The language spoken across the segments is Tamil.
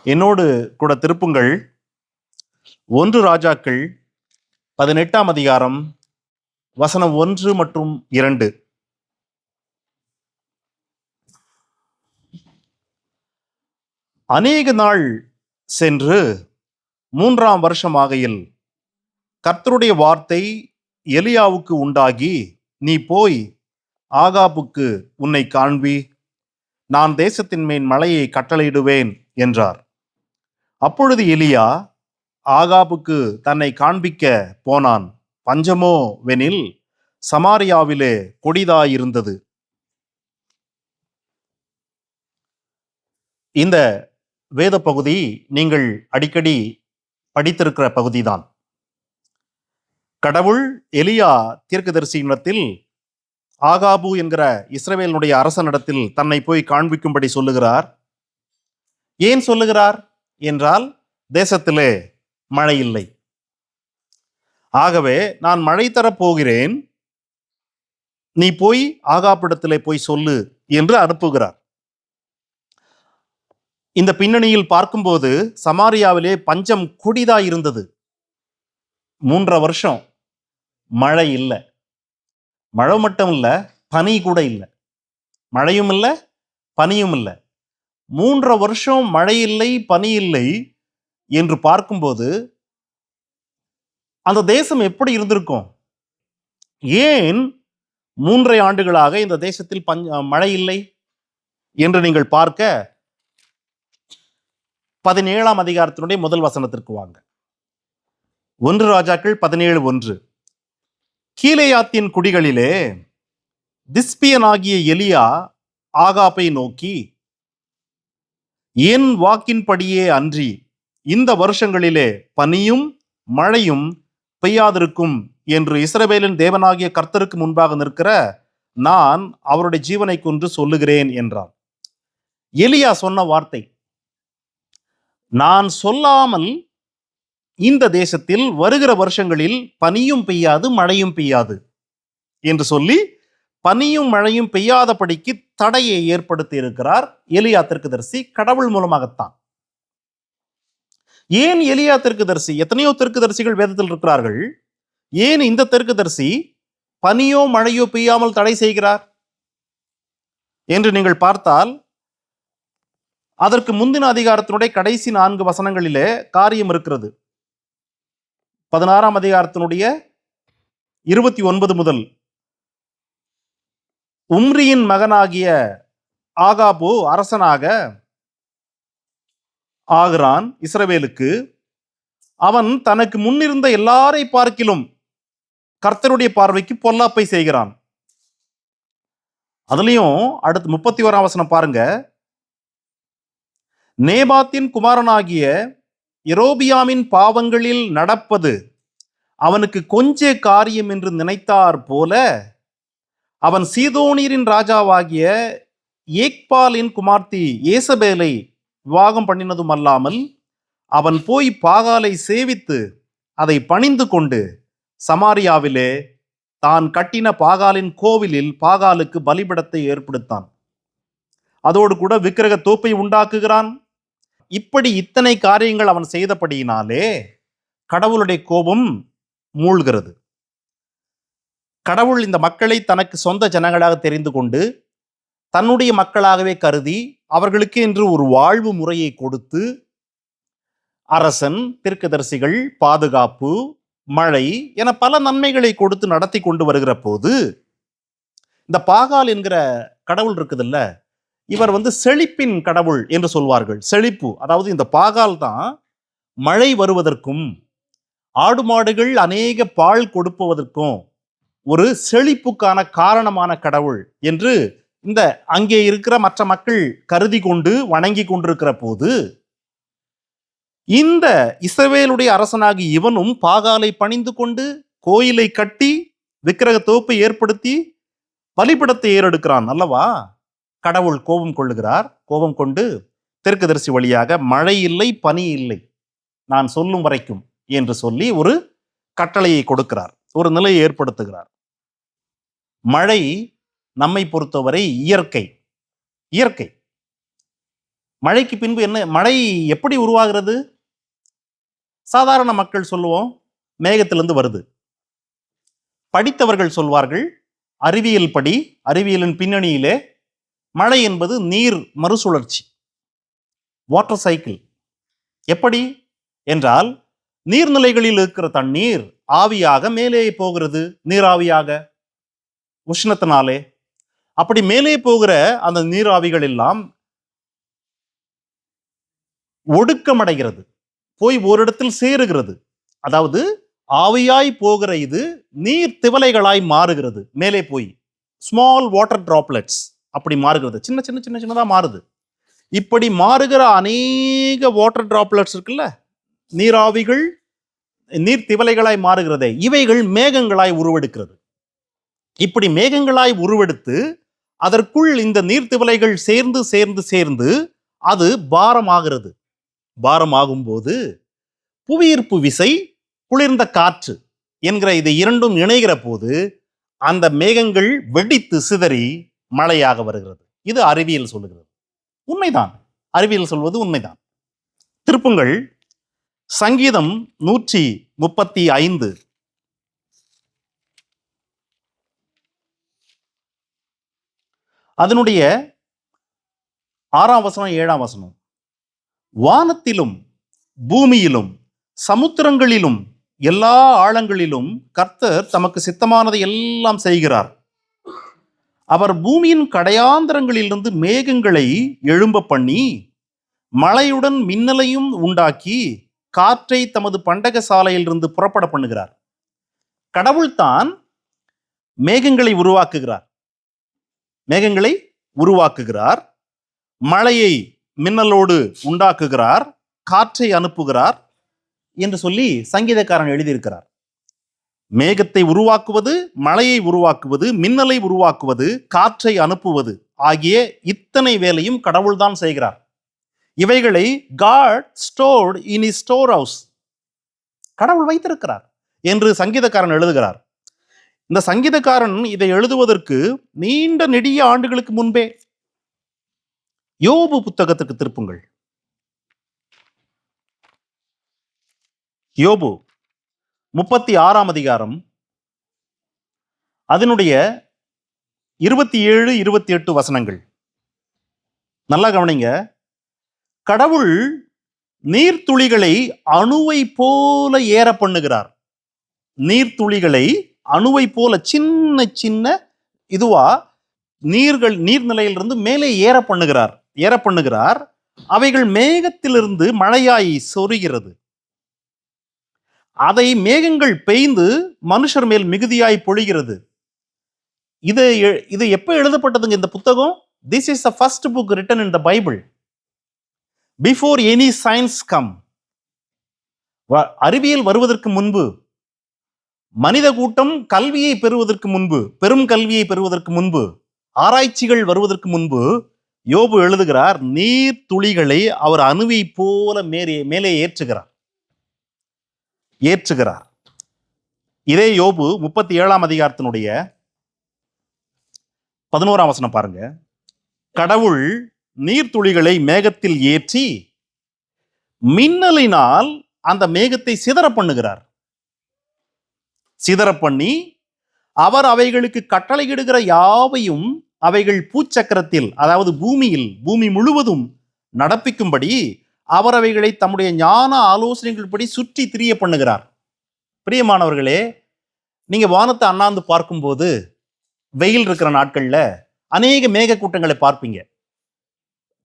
என்னோடு கூட திருப்புங்கள் 1 ராஜாக்கள் 18ஆம் அதிகாரம் வசனம் 1 மற்றும் 2. அநேக நாள் சென்று 3ஆம் வருஷமாகையில் கர்த்தருடைய வார்த்தை எலியாவுக்கு உண்டாகி, நீ போய் ஆகாபுக்கு உன்னை காண்பி, நான் தேசத்தின் மேல் மழையை கட்டளையிடுவேன் என்றார். அப்பொழுது எலியா ஆகாபுக்கு தன்னை காண்பிக்க போனான். பஞ்சமோ வெனில் சமாரியாவிலே கொடிதாயிருந்தது. இந்த வேத பகுதி நீங்கள் அடிக்கடி படித்திருக்கிற பகுதிதான். கடவுள் எலியா தீர்க்கதரிசியினிடத்தில் ஆகாபு என்கிற இஸ்ரவேலினுடைய அரசனிடத்தில் தன்னை போய் காண்பிக்கும்படி சொல்லுகிறார். ஏன் சொல்லுகிறார் என்றால், தேசத்திலே மழை இல்லை, ஆகவே நான் மழை தரப்போகிறேன், நீ போய் ஆகாபிடத்திலே போய் சொல்லு என்று அனுப்புகிறார். இந்த பின்னணியில் பார்க்கும்போது சமாரியாவிலே பஞ்சம் கொடிதாய் இருந்தது. 3 வருஷம் மழை இல்லை. மழை மட்டும் இல்லை, பனி கூட இல்லை. மழையும் இல்லை, பனியும் இல்லை. 3 வருஷம் மழை இல்லை, பனி இல்லை என்று பார்க்கும்போது அந்த தேசம் எப்படி இருந்திருக்கும்? ஏன் 3 ஆண்டுகளாக இந்த தேசத்தில் மழை இல்லை என்று நீங்கள் பார்க்க 17ஆம் அதிகாரத்தினுடைய முதல் வசனத்திற்கு வாங்க. 1 ராஜாக்கள் 17:1. கீலேயாத்தின் குடிகளிலே திஸ்பியனாகிய எலியா ஆகாபை நோக்கி, என் வாக்கின்படியே அன்றி இந்த வருஷங்களிலே பனியும் மழையும் பெய்யாதிருக்கும் என்று இஸ்ரவேலின் தேவனாகிய கர்த்தருக்கு முன்பாக நிற்கிற நான் அவருடைய ஜீவனை கொண்டு சொல்லுகிறேன் என்றான். எலியா சொன்ன வார்த்தை, நான் சொல்லாமல் இந்த தேசத்தில் வருகிற வருஷங்களில் பனியும் பெய்யாது மழையும் பெய்யாது என்று சொல்லி பனியும் மழையும் பெய்யாதபடிக்கு தடையை ஏற்படுத்தி இருக்கிறார் எலியா தீர்க்கதரிசி, கடவுள் மூலமாகத்தான். ஏன் எலியா தீர்க்கதரிசி? எத்தனையோ தீர்க்கதரிசிகள் வேதத்தில் இருக்கிறார்கள். ஏன் இந்த தீர்க்கதரிசி பனியோ மழையோ பெய்யாமல் தடை செய்கிறார் என்று நீங்கள் பார்த்தால், அதற்கு முந்தின அதிகாரத்தினுடைய கடைசி 4 வசனங்களிலே காரியம் இருக்கிறது. 16ஆம் அதிகாரத்தினுடைய 29 முதல், உம்ரியின் மகனாகிய ஆகாபு அரசனாக ஆகிறான் இஸ்ரவேலுக்கு. அவன் தனக்கு முன்னிருந்த எல்லாரை பார்க்கிலும் கர்த்தருடைய பார்வைக்கு பொல்லாப்பை செய்கிறான். அதுலயும் அடுத்து 31ஆம் வசனம் பாருங்க. நேபாத்தின் குமாரனாகிய யெரொபியாமின் பாவங்களில் நடப்பது அவனுக்கு கொஞ்ச காரியம் என்று நினைத்தார் போல, அவன் சீதோனியரின் ராஜாவாகிய ஏக்பாலின் குமார்த்தி ஏசபேலை விவாகம் பண்ணினதும் அல்லாமல், அவன் போய் பாகாலை சேவித்து அதை பணிந்து கொண்டு சமாரியாவிலே தான் கட்டின பாகாலின் கோவிலில் பாகாலுக்கு பலிபீடத்தை ஏற்படுத்தான். அதோடு கூட விக்கிரக தோப்பை உண்டாக்குகிறான். இப்படி இத்தனை காரியங்கள் அவன் செய்தபடியினாலே கடவுளுடைய கோபம் மூழ்கிறது. கடவுள் இந்த மக்களை தனக்கு சொந்த ஜனங்களாக தெரிந்து கொண்டு தன்னுடைய மக்களாகவே கருதி அவர்களுக்கு என்று ஒரு வாழ்வு முறையை கொடுத்து, அரசன், தீர்க்கதரிசிகள், பாதுகாப்பு, மழை என பல நன்மைகளை கொடுத்து நடத்தி கொண்டு வருகிற போது, இந்த பாகால் என்கிற கடவுள் இருக்குதுல்ல, இவர் செழிப்பின் கடவுள் என்று சொல்வார்கள். செழிப்பு, அதாவது இந்த பாகால் தான் மழை வருவதற்கும் ஆடு மாடுகள் அநேக பால் கொடுப்பதற்கும் ஒரு செழிப்புக்கான காரணமான கடவுள் என்று இந்த அங்கே இருக்கிற மற்ற மக்கள் கருதி கொண்டு வணங்கி கொண்டிருக்கிற போது, இந்த இஸ்ரவேலுடைய அரசனாகி இவனும் பாகாலை பணிந்து கொண்டு கோயிலை கட்டி விக்கிரக தோப்பை ஏற்படுத்தி பலிபீடத்தை ஏறெடுக்கிறான் அல்லவா? கடவுள் கோபம் கொள்ளுகிறார். கோபம் கொண்டு தீர்க்கதரிசி வழியாக மழை இல்லை, பனி இல்லை, நான் சொல்லும் வரைக்கும் என்று சொல்லி ஒரு கட்டளையை கொடுக்கிறார், ஒரு நிலையை ஏற்படுத்துகிறார். மழை நம்மை பொறுத்தவரை இயற்கை. மழைக்கு பின்பு என்ன, மழை எப்படி உருவாகிறது? சாதாரண மக்கள் சொல்லுவோம், மேகத்திலிருந்து வருது. படித்தவர்கள் சொல்வார்கள், அறிவியல் படி, அறிவியலின் பின்னணியிலே மழை என்பது நீர் மறுசுழற்சி, வாட்டர் சைக்கிள். எப்படி என்றால், நீர்நிலைகளில் இருக்கிற தண்ணீர் ஆவியாக மேலே போகிறது, நீராவியாக, உஷ்ணத்தினாலே. அப்படி மேலே போகிற அந்த நீராவிகள் எல்லாம் ஒடுக்கமடைகிறது, போய் ஓரிடத்தில் சேருகிறது. அதாவது ஆவியாய் போகிற இது நீர் திவலைகளாய் மாறுகிறது, மேலே போய் ஸ்மால் வாட்டர் டிராப்லெட்ஸ் அப்படி மாறுகிறது, சின்ன சின்ன சின்ன சின்னதா மாறுது. இப்படி மாறுகிற அநேக வாட்டர் டிராப்லெட்ஸ் இருக்குல்ல, நீராவிகள் நீர் திவலைகளாய் மாறுகிறதே, இவைகள் மேகங்களாய் உருவெடுக்கிறது. இப்படி மேகங்களாய் உருவெடுத்து அதற்குள் இந்த நீர்த்திவலைகள் சேர்ந்து சேர்ந்து சேர்ந்து அது பாரமாகிறது. பாரமாகும் போது புவியீர்ப்பு விசை, குளிர்ந்த காற்று என்கிற இது இரண்டும் இணைகிற போது அந்த மேகங்கள் வெடித்து சிதறி மழையாக வருகிறது. இது அறிவியல் சொல்லுகிறது. உண்மைதான், அறிவியல் சொல்வது உண்மைதான். திருப்புங்கள் சங்கீதம் 135 அதனுடைய 6ஆம் வசனம் 7ஆம் வசனம். வானத்திலும் பூமியிலும் சமுத்திரங்களிலும் எல்லா ஆழங்களிலும் கர்த்தர் தமக்கு சித்தமானதை எல்லாம் செய்கிறார். அவர் பூமியின் கடையாந்தரங்களிலிருந்து மேகங்களை எழும்ப பண்ணி மழையுடன் மின்னலையும் உண்டாக்கி காற்றை தமது பண்டக சாலையிலிருந்து புறப்பட பண்ணுகிறார். கடவுள்தான் மேகங்களை உருவாக்குகிறார், மேகங்களை உருவாக்குகிறார், மழையை மின்னலோடு உண்டாக்குகிறார், காற்றை அனுப்புகிறார் என்று சொல்லி சங்கீதக்காரன் எழுதியிருக்கிறார். மேகத்தை உருவாக்குவது, மழையை உருவாக்குவது, மின்னலை உருவாக்குவது, காற்றை அனுப்புவது ஆகிய இத்தனை வேலையும் கடவுள்தான் செய்கிறார். இவைகளை God stored in his storehouse, கடவுள் வைத்திருக்கிறார் என்று சங்கீதக்காரன் எழுதுகிறார். இந்த சங்கீதக்காரன் இதை எழுதுவதற்கு நீண்ட நெடிய ஆண்டுகளுக்கு முன்பே, யோபு புத்தகத்துக்கு திருப்புங்கள். யோபு 36ஆம் அதிகாரம் அதனுடைய 27, 28 வசனங்கள் நல்லா கவனிங்க. கடவுள் நீர்த்துளிகளை அணுவை போல ஏற பண்ணுகிறார். நீர்த்துளிகளை அணுவை போல சின்ன சின்ன இதுவா நீர்நிலையிலிருந்து மேலே ஏற பண்ணுகிறார். அவைகள் மேகத்திலிருந்து மழையாய் சொரிகிறது. அதை மேகங்கள் பெய்ந்து மனுஷர் மேல் மிகுதியாய் பொழிகிறது. இது எப்ப எழுதப்பட்டதுங்க இந்த புத்தகம்? This is the first book written in the Bible before any science come. அறிவியல் வருவதற்கு முன்பு, மனித கூட்டம் கல்வியை பெறுவதற்கு முன்பு, பெரும் கல்வியை பெறுவதற்கு முன்பு, ஆராய்ச்சிகள் வருவதற்கு முன்பு யோபு எழுதுகிறார், நீர் துளிகளை அவர் அணுவை போல மேலே ஏற்றுகிறார். இதே யோபு 37ஆம் அதிகாரத்தினுடைய 11ஆம் வசனம் பாருங்க. கடவுள் நீர்த்துளிகளை மேகத்தில் ஏற்றி மின்னலினால் அந்த மேகத்தை சிதற பண்ணுகிறார். சிதற பண்ணி அவர் அவைகளுக்கு கட்டளையிடுகிற யாவையும் அவைகள் பூச்சக்கரத்தில், அதாவது பூமி முழுவதும் நடப்பிக்கும்படி அவர் அவைகளை தம்முடைய ஞான ஆலோசனைகள் படி சுற்றி திரிய பண்ணுகிறார். பிரியமானவர்களே, நீங்க வானத்தை அண்ணாந்து பார்க்கும்போது வெயில் இருக்கிற நாட்கள்ல அநேக மேக கூட்டங்களை பார்ப்பீங்க.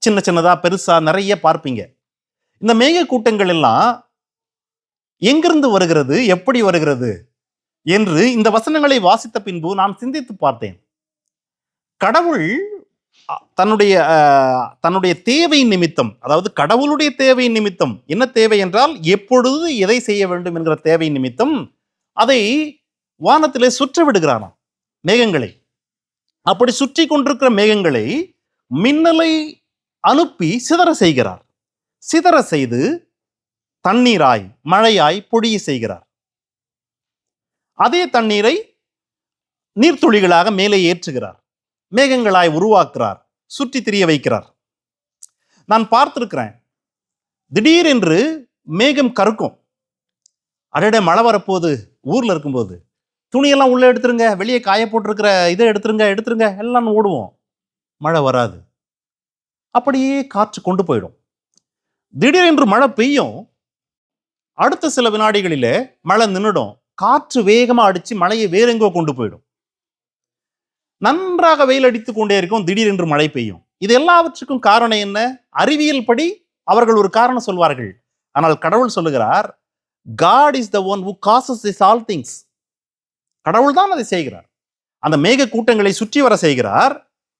சின்ன சின்னதா பெருசா நிறைய பார்ப்பீங்க. இந்த மேக கூட்டங்கள் எல்லாம் எங்கிருந்து வருகிறது, எப்படி வருகிறது என்று இந்த வசனங்களை வாசித்த பின்பு நான் சிந்தித்து பார்த்தேன். கடவுள் தன்னுடைய தேவை நிமித்தம், அதாவது கடவுளுடைய தேவை நிமித்தம், என்ன தேவை என்றால் எப்பொழுது எதை செய்ய வேண்டும் என்கிற தேவை நிமித்தம் அதை வானத்திலே சுற்ற விடுகிறானாம் மேகங்களை. அப்படி சுற்றி கொண்டிருக்கிற மேகங்களை மின்னலை அனுப்பி சிதற செய்கிறார். சிதற செய்து தண்ணீராய் மழையாய் பொழிய செய்கிறார். அதே தண்ணீரை நீர்த்துளிகளாக மேலே ஏற்றுகிறார், மேகங்களாய் உருவாக்குறார், சுற்றி திரிய வைக்கிறார். நான் பார்த்திருக்கிறேன், திடீரென்று மேகம் கருக்கும். அடடே மழை வரப்போகுது, ஊர்ல இருக்கும்போது துணியெல்லாம் உள்ள எடுத்துருங்க, வெளியே காய போட்டிருக்கிற இதை எடுத்துருங்க எல்லாம் ஓடுவோம். மழை வராது, அப்படியே காற்று கொண்டு போயிடும். திடீரென்று மழை பெய்யும், அடுத்த சில வினாடிகளிலே மழை நின்றுடும், காற்று வேகமா அடிச்சு மழையை வேற எங்கோ கொண்டு போயிடும். நன்றாக வெயில் அடித்துக் கொண்டே இருக்கும், திடீரென்று மழை பெய்யும். இது எல்லாவற்றுக்கும் காரணம் என்ன? அறிவியல் படி அவர்கள் ஒரு காரணம் சொல்வார்கள். ஆனால் கடவுள் சொல்லுகிறார், God is the one who causes this all things. கடவுள் தான் அதை செய்கிறார். அந்த மேக கூட்டங்களை சுற்றி வர செய்கிறார்.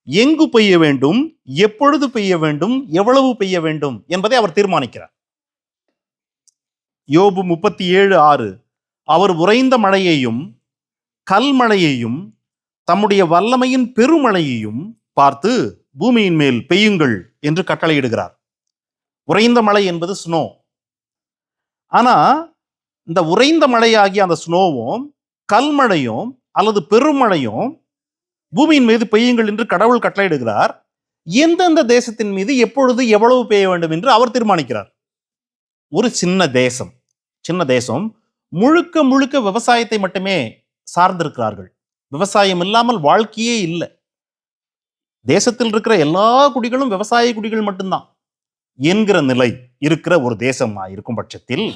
எங்கு பெய்ய வேண்டும், எப்பொழுது பெய்ய வேண்டும், எவ்வளவு பெய்ய வேண்டும் என்பதை அவர் தீர்மானிக்கிறார். யோபு 37:6, அவர் உறைந்த மழையையும் கல்மழையையும் தம்முடைய வல்லமையின் பெருமழையையும் பார்த்து பூமியின் மேல் பெய்யுங்கள் என்று கட்டளையிடுகிறார். உறைந்த மழை என்பது ஸ்னோ. ஆனா இந்த உறைந்த மழையாகிய அந்த ஸ்னோவும் கல்மழையும் அல்லது பெருமழையும் பூமியின் மீது பெய்யுங்கள் என்று கடவுள் கட்டளையிடுகிறார். எந்தெந்த தேசத்தின் மீது எப்பொழுது எவ்வளவு பெய்ய வேண்டும் என்று அவர் தீர்மானிக்கிறார். ஒரு சின்ன தேசம் முழுக்க முழுக்க விவசாயத்தை மட்டுமே சார்ந்திருக்கிறார்கள். விவசாயம் இல்லாமல் வாழ்க்கையே இல்லை. தேசத்தில் இருக்கிற எல்லா குடிகளும் விவசாய குடிகள் மட்டும்தான் என்கிற நிலை இருக்கிற ஒரு தேசமா இருக்கும் பட்சத்தில்,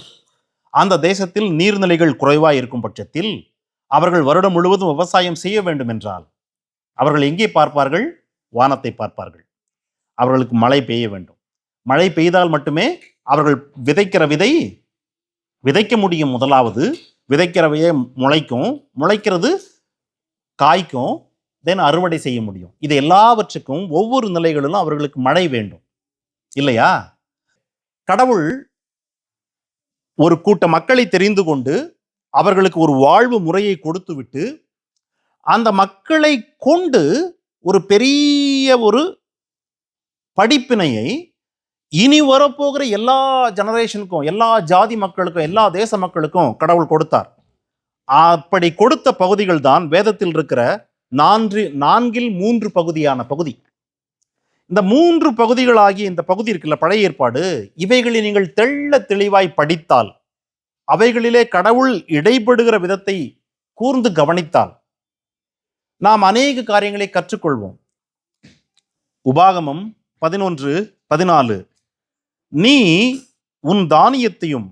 அந்த தேசத்தில் நீர்நிலைகள் குறைவாய் இருக்கும் பட்சத்தில், அவர்கள் வருடம் முழுவதும் விவசாயம் செய்ய வேண்டும் என்றால் அவர்கள் எங்கே பார்ப்பார்கள்? வானத்தை பார்ப்பார்கள். அவர்களுக்கு மழை பெய்ய வேண்டும். மழை பெய்தால் மட்டுமே அவர்கள் விதைக்கிற விதை விதைக்க முடியும். முதலாவது விதைக்கிற விதை முளைக்கும், முளைக்கிறது காய்க்கும், தென் அறுவடை செய்ய முடியும். இது எல்லாவற்றுக்கும் ஒவ்வொரு நிலைகளிலும் அவர்களுக்கு மழை வேண்டும், இல்லையா? கடவுள் ஒரு கூட்ட மக்களை தெரிந்து கொண்டு அவர்களுக்கு ஒரு வாழ்வு முறையை கொடுத்து விட்டு, அந்த மக்களை கொண்டு ஒரு பெரிய ஒரு படிப்பினையை இனி வரப்போகிற எல்லா ஜெனரேஷனுக்கும், எல்லா ஜாதி மக்களுக்கும், எல்லா தேச மக்களுக்கும் கடவுள் கொடுத்தார். அப்படி கொடுத்த பகுதிகள் தான் வேதத்தில் இருக்கிற 4 பகுதியான பகுதி. இந்த 3 பகுதிகளாகிய இந்த பகுதி இருக்குல்ல, பழைய ஏற்பாடு, இவைகளை நீங்கள் தெள்ள தெளிவாய் படித்தால், அவைகளிலே கடவுள் இடைப்படுகிற விதத்தை கூர்ந்து கவனித்தால் நாம் அநேக காரியங்களை கற்றுக்கொள்வோம். உபாகமம் 11:14, நீ உன் தானியத்தையும்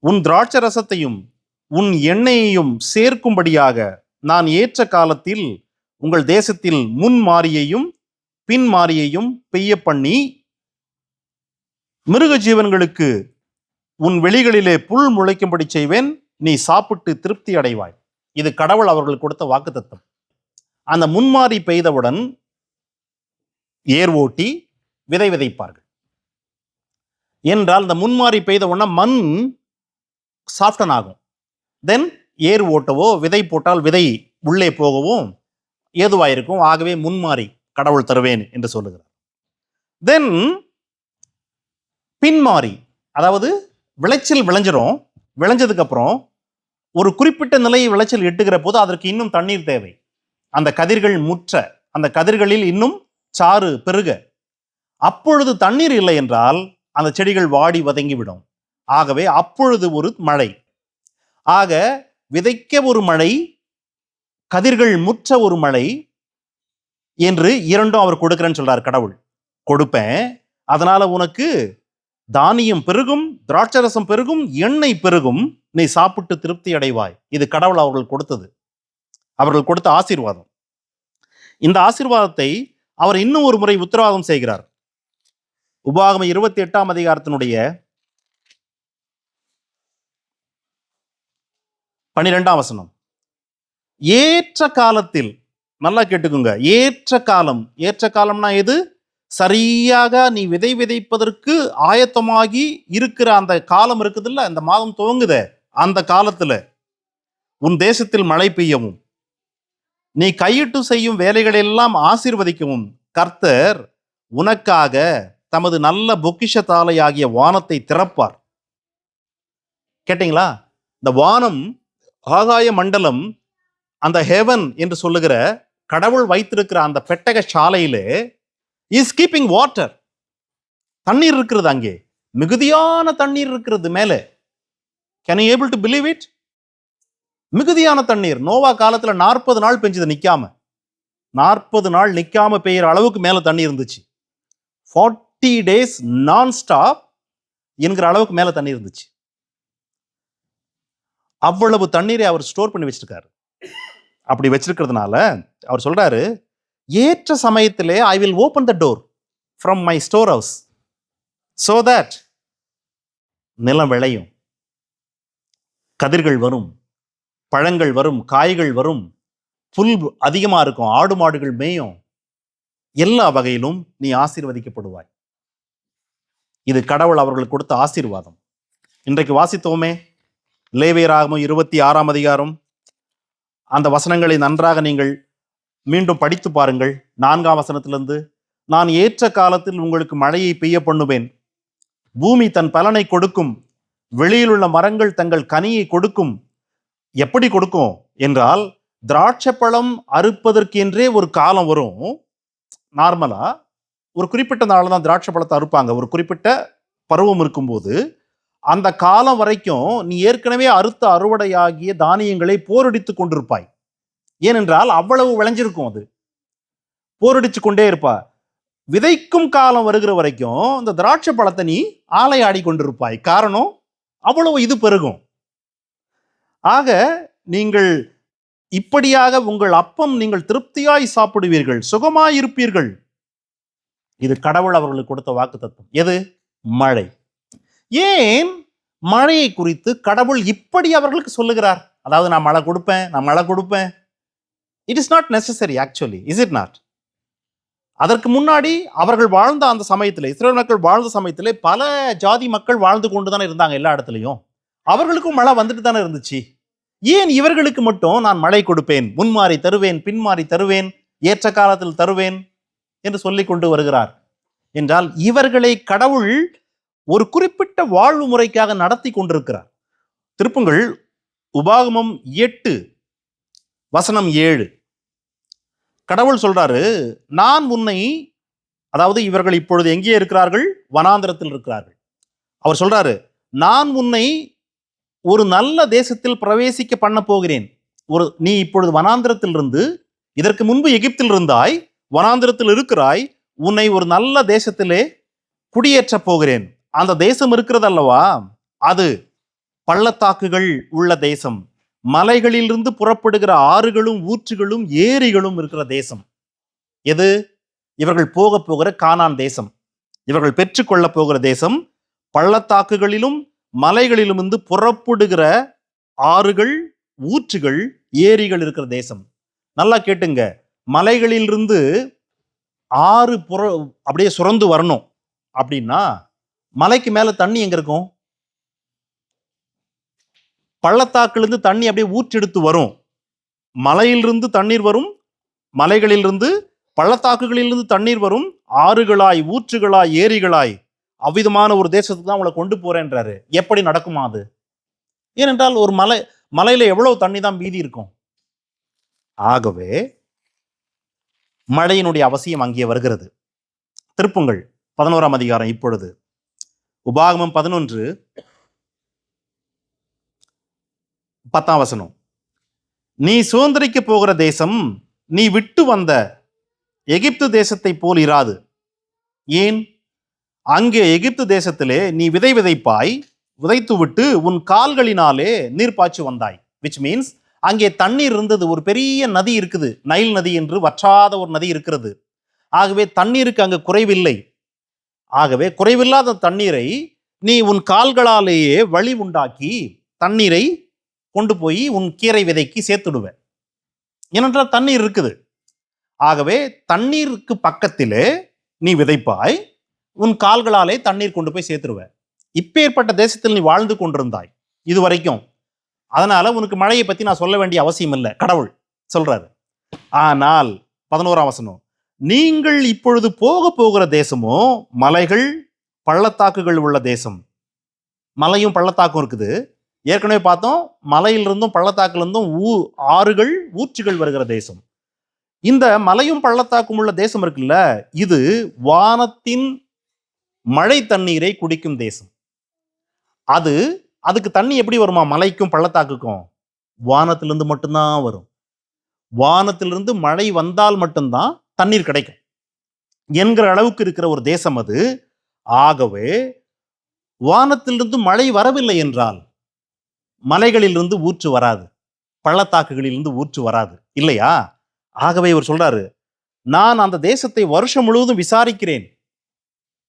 உன் திராட்சரசத்தையும் உன் எண்ணெயையும் சேர்க்கும்படியாக நான் ஏற்ற காலத்தில் உங்கள் தேசத்தில் முன் மாரியையும் பின் மாரியையும் பெய்ய பண்ணி, மிருக ஜீவன்களுக்கு உன் வெளிகளிலே புல் முளைக்கும்படி செய்வேன், நீ சாப்பிட்டு திருப்தி அடைவாய். இது கடவுள் அவர்களுக்கு கொடுத்த வாக்குத்தத்தம். அந்த முன்மாரி பெய்தவுடன் ஏர் ஓட்டி விதை விதைப்பார்கள். என்றால் இந்த முன்மாரி பெய்தவுடனே மண் சாஃப்டன் ஆகும். தென் ஏர் ஓட்டவோ விதை போட்டால் விதை உள்ளே போகவும் ஏதுவாயிருக்கும். ஆகவே முன்மாரி கடவுள் தருவேன் என்று சொல்லுகிறார். தென் பின்மாரி, அதாவது விளைச்சல் விளைஞ்சிரும். விளைஞ்சதுக்கு அப்புறம் ஒரு குறிப்பிட்ட நிலையை விளைச்சல் எட்டுகிற போது அதற்கு இன்னும் தண்ணீர் தேவை. அந்த கதிர்கள் முற்ற, அந்த கதிர்களில் இன்னும் சாறு பெருக, அப்பொழுது தண்ணீர் இல்லை என்றால் அந்த செடிகள் வாடி வதங்கிவிடும். ஆகவே அப்பொழுது ஒரு மழை. ஆக விதைக்க ஒரு மழை, கதிர்கள் முற்ற ஒரு மழை என்று இரண்டும் அவர் கொடுக்கிறேன்னு சொல்றார். கடவுள் கொடுப்பேன், அதனால உனக்கு தானியம் பெருகும், திராட்சரசம் பெருகும், எண்ணெய் பெருகும், நீ சாப்பிட்டு திருப்தி அடைவாய். இது கடவுள் அவர்கள் கொடுத்தது, அவர்கள் கொடுத்த ஆசீர்வாதம். இந்த ஆசீர்வாதத்தை அவர் இன்னும் ஒரு முறை உத்தரவாதம் செய்கிறார். உபாகமம் 28ஆம் அதிகாரத்தினுடைய 12ஆம் வசனம். ஏற்ற காலத்தில், நல்லா கேட்டுக்குங்க, ஏற்ற காலம். ஏற்ற காலம்னா எது? சரியாக நீ விதை விதைப்பதற்கு ஆயத்தமாகி இருக்கிற அந்த காலம் இருக்குதுல்ல, அந்த மாதம் துவங்குத அந்த காலத்துல உன் தேசத்தில் மழை பெய்யவும், நீ கையிட்டு செய்யும் வேலைகளெல்லாம் ஆசீர்வதிக்கவும் கர்த்தர் உனக்காக தமது நல்ல பொக்கிஷ தாளையாகிய வானத்தை திறப்பார். கேட்டீங்களா? இந்த வானம், ஆகாய மண்டலம், அந்த ஹெவன் என்று சொல்லுகிற கடவுள் வைத்திருக்கிற அந்த பெட்டக சாலையிலே இஸ் கீப்பிங் வாட்டர். தண்ணீர் இருக்கிறது, அங்கே மிகுதியான தண்ணீர் இருக்கிறது மேலே. Can you able to believe it? மிகுதியான தண்ணீர். நோவா காலத்துல 40 நாள் பெஞ்சது நிக்காம, 40 நாள் நிக்காம பெய்யற அளவுக்கு மேல தண்ணி இருந்துச்சு. 40 days நான் ஸ்டாப் என்கிற அளவுக்கு மேல தண்ணி இருந்துச்சு. அவ்வளவு தண்ணீரை அவர் ஸ்டோர் பண்ணி வச்சிருக்காரு. அப்படி வச்சிருக்கிறதுனால அவர் சொல்றாரு, ஏற்ற சமயத்திலே I will open the door from my store house so that நிலம் விளையும், கதிர்கள் வரும், பழங்கள் வரும், காய்கள் வரும், புல் அதிகமா இருக்கும், ஆடு மாடுகள் மேயும், எல்லா வகையிலும் நீ ஆசீர்வதிக்கப்படுவாய். இது கடவுள் அவர்களுக்கு கொடுத்த ஆசீர்வாதம். இன்றைக்கு வாசித்தோமே லேவியராகமம் 26ஆம் அதிகாரம். அந்த வசனங்களை நன்றாக நீங்கள் மீண்டும் படித்து பாருங்கள். 4ஆம் வசனத்திலிருந்து, நான் ஏற்ற காலத்தில் உங்களுக்கு மழையை பெய்ய பண்ணுவேன், பூமி தன் பலனை கொடுக்கும், வெளியில் உள்ள மரங்கள் தங்கள் கனியை கொடுக்கும். எப்படி கொடுக்கும் என்றால், திராட்சை பழம் அறுப்பதற்கென்றே ஒரு காலம் வரும். நார்மலா ஒரு குறிப்பிட்ட நாள் தான் திராட்சை பழத்தை அறுப்பாங்க. ஒரு குறிப்பிட்ட பருவம் இருக்கும்போது அந்த காலம் வரைக்கும் நீ ஏற்கனவே அறுத்த அறுவடையாகிய தானியங்களை போரடித்து கொண்டிருப்பாய். ஏனென்றால் அவ்வளவு விளைஞ்சிருக்கும், அது போரடிச்சு கொண்டே இருப்பா. விதைக்கும் காலம் வருகிற வரைக்கும் இந்த திராட்சை பழத்தை நீ ஆலையாடி கொண்டிருப்பாய். காரணம், அவ்வளவு இது பெருகும். ஆக நீங்கள் இப்படியாக உங்கள் அப்பம் நீங்கள் திருப்தியாய் சாப்பிடுவீர்கள், சுகமாயிருப்பீர்கள். இது கடவுள் அவர்களுக்கு கொடுத்த வாக்குத்தத்தம். எது? மழை. ஏன் மழையை குறித்து கடவுள் இப்படி அவர்களுக்கு சொல்லுகிறார்? அதாவது நான் மழை கொடுப்பேன், நான் மழை கொடுப்பேன். It is not necessary actually, is it not? அதற்கு முன்னாடி அவர்கள் வாழ்ந்த அந்த சமயத்தில், இஸ்ரேல் மக்கள் வாழ்ந்த சமயத்திலே பல ஜாதி மக்கள் வாழ்ந்து கொண்டு தானே இருந்தாங்க எல்லா இடத்துலையும். அவர்களுக்கும் மழை வந்துட்டு தானே இருந்துச்சு. ஏன் இவர்களுக்கு மட்டும் நான் மழை கொடுப்பேன், முன்மாறி தருவேன், பின்மாறி தருவேன், ஏற்ற காலத்தில் தருவேன் என்று சொல்லிக் கொண்டு வருகிறார் என்றால், இவர்களை கடவுள் ஒரு குறிப்பிட்ட வாழ்வு முறைக்காக நடத்தி கொண்டிருக்கிறார். திருப்புங்கள் உபாகமம் 8 வசனம் 7. கடவுள் சொல்றாரு, நான் உன்னை, அதாவது இவர்கள் இப்பொழுது எங்கே இருக்கிறார்கள்? வனாந்திரத்தில் இருக்கிறார்கள். அவர் சொல்றாரு, நான் உன்னை ஒரு நல்ல தேசத்தில் பிரவேசிக்க பண்ண போகிறேன். நீ இப்பொழுது வனாந்திரத்தில் இருந்து, இதற்கு முன்பு எகிப்தில் இருந்தாய், வனாந்திரத்தில் இருக்கிறாய், உன்னை ஒரு நல்ல தேசத்திலே குடியேற்ற போகிறேன். அந்த தேசம் இருக்கிறது அல்லவா, அது பள்ளத்தாக்குகள் உள்ள தேசம், மலைகளிலிருந்து புறப்படுகிற ஆறுகளும் ஊற்றுகளும் ஏரிகளும் இருக்கிற தேசம். எது? இவர்கள் போக போகிற கானான் தேசம், இவர்கள் பெற்றுக்கொள்ள போகிற தேசம். பள்ளத்தாக்குகளிலும் மலைகளிலும் இருந்து புறப்படுகிற ஆறுகள், ஊற்றுகள், ஏரிகள் இருக்கிற தேசம். நல்லா கேட்டுங்க, மலைகளிலிருந்து ஆறு அப்படியே சுரந்து வரணும் அப்படின்னா மலைக்கு மேல தண்ணி எங்க இருக்கும்? பள்ளத்தாக்கிலிருந்து தண்ணி அப்படியே ஊற்றெடுத்து வரும். மலையிலிருந்து தண்ணீர் வரும், மலைகளிலிருந்து பள்ளத்தாக்குகளிலிருந்து தண்ணீர் வரும், ஆறுகளாய், ஊற்றுகளாய், ஏரிகளாய், அவ்விதமான ஒரு தேசத்துக்கு தான் அவங்களை கொண்டு போறேன்றாரு. எப்படி நடக்குமா அது? ஏனென்றால் ஒரு மலையில எவ்வளவு தண்ணி தான் மீதி இருக்கும். ஆகவே மழையினுடைய அவசியம் அங்கே வருகிறது. திருப்புங்கள் 11ஆம் அதிகாரம். இப்பொழுது உபாகமம் 11 10ஆம் வசனம். நீ சுதந்திரிக்க போகிற தேசம் நீ விட்டு வந்த எகிப்து தேசத்தை போல் இராது. ஏன்? அங்கே எகிப்து தேசத்திலே நீ விதை விதைப்பாய், விதைத்து விட்டு உன் கால்களினாலே நீர் பாய்ச்சி வந்தாய். விச் மீன்ஸ் அங்கே தண்ணீர் இருந்தது, ஒரு பெரிய நதி இருக்குது, நைல் நதி என்று வற்றாத ஒரு நதி இருக்கிறது. ஆகவே தண்ணீருக்கு அங்கு குறைவில்லை. ஆகவே குறைவில்லாத தண்ணீரை நீ உன் கால்களாலேயே வழி உண்டாக்கி தண்ணீரை கொண்டு போய் உன் கீரை விதைக்கு சேர்த்துடுவேன். ஏனென்றால் தண்ணீர் இருக்குது. ஆகவே தண்ணீருக்கு பக்கத்திலே நீ விதைப்பாய், உன் கால்களாலே தண்ணீர் கொண்டு போய் சேர்த்துடுவேன். இப்பேற்பட்ட தேசத்தில் நீ வாழ்ந்து கொண்டிருந்தாய் இதுவரைக்கும். அதனால உனக்கு மழையை பத்தி நான் சொல்ல வேண்டிய அவசியம் இல்லை, கடவுள் சொல்றாரு. ஆனால் 11ஆம் வசனம், நீங்கள் இப்பொழுது போகிற தேசமோ மலைகள், பள்ளத்தாக்குகள் உள்ள தேசம். மலையும் பள்ளத்தாக்கும் இருக்குது. ஏற்கனவே பார்த்தோம், மலையிலிருந்தும் பள்ளத்தாக்கிலிருந்தும் ஆறுகள், ஊற்றுகள் வருகிற தேசம். இந்த மலையும் பள்ளத்தாக்கும் உள்ள தேசம் இருக்குல்ல, இது வானத்தின் மழை தண்ணீரை குடிக்கும் தேசம். அதுக்கு தண்ணி எப்படி வருமா? மலைக்கும் பள்ளத்தாக்குக்கும் வானத்திலிருந்து மட்டும்தான் வரும். வானத்திலிருந்து மழை வந்தால் மட்டும்தான் தண்ணீர் கிடைக்கும் என்கிற அளவுக்கு இருக்கிற ஒரு தேசம் அது. ஆகவே வானத்திலிருந்து மழை வரவில்லை என்றால் மலைகளிலிருந்து ஊற்று வராது, பள்ளத்தாக்குகளிலிருந்து ஊற்று வராது, இல்லையா? ஆகவே இவர் சொல்றாரு, நான் அந்த தேசத்தை வருஷம் முழுவதும் விசாரிக்கிறேன்.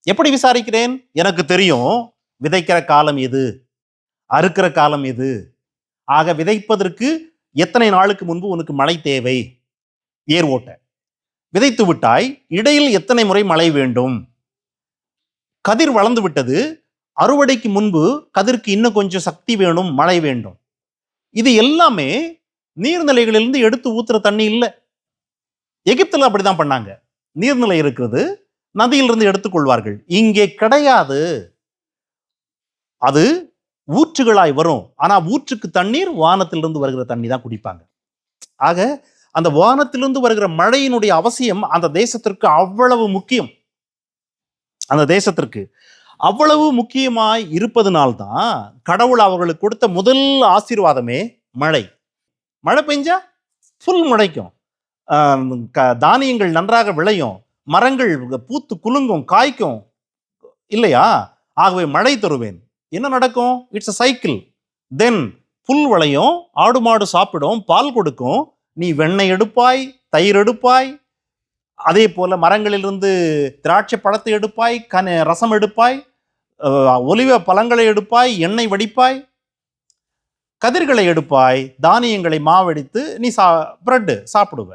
எப்படி விசாரிக்கிறேன்? எனக்கு தெரியும் விதைக்கிற காலம் எது, அறுக்கிற காலம் எது. ஆக விதைப்பதற்கு எத்தனை நாளுக்கு முன்பு உனக்கு மழை தேவை, ஏர் ஓட்ட. விதைத்து விட்டாய், இடையில் எத்தனை முறை மழை வேண்டும். கதிர் வளர்ந்து விட்டது, அறுவடைக்கு முன்பு கதிருக்கு இன்னும் கொஞ்சம் சக்தி வேணும், மழை வேண்டும். இது எல்லாமே நீர்நிலைகளிலிருந்து எடுத்து ஊத்துற தண்ணி இல்லை. எகிப்தில் அப்படிதான் பண்ணாங்க. நீர்நிலை இருக்கிறது, நதியிலிருந்து எடுத்துக்கொள்வார்கள். இங்கே கிடையாது. அது ஊற்றுகளாய் வரும். ஆனா ஊற்றுக்கு தண்ணீர் வானத்திலிருந்து வருகிற தண்ணி தான் குடிப்பாங்க. ஆக அந்த வானத்திலிருந்து வருகிற மழையினுடைய அவசியம் அந்த தேசத்திற்கு அவ்வளவு முக்கியம். அந்த தேசத்திற்கு அவ்வளவு முக்கியமாய் இருப்பதனால்தான் கடவுள் அவர்களுக்கு கொடுத்த முதல் ஆசீர்வாதமே மழை. மழை பெஞ்சா ஃபுல் முளைக்கும், தானியங்கள் நன்றாக விளையும், மரங்கள் பூத்து குலுங்கும், காய்க்கும், இல்லையா? ஆகவே மழை தருவேன். என்ன நடக்கும்? It's a cycle. தென் புல் விளையும், ஆடு மாடு சாப்பிடும், பால் கொடுக்கும், நீ வெண்ணெய் எடுப்பாய், தயிர் எடுப்பாய். அதே போல மரங்களிலிருந்து திராட்சை பழத்தை எடுப்பாய், ரசம் எடுப்பாய், ஒலிவ பழங்களை எடுப்பாய், எண்ணெய் வடிப்பாய், கதிர்களை எடுப்பாய், தானியங்களை மாவடித்து நீ பிரெட் சாப்பிடுவ.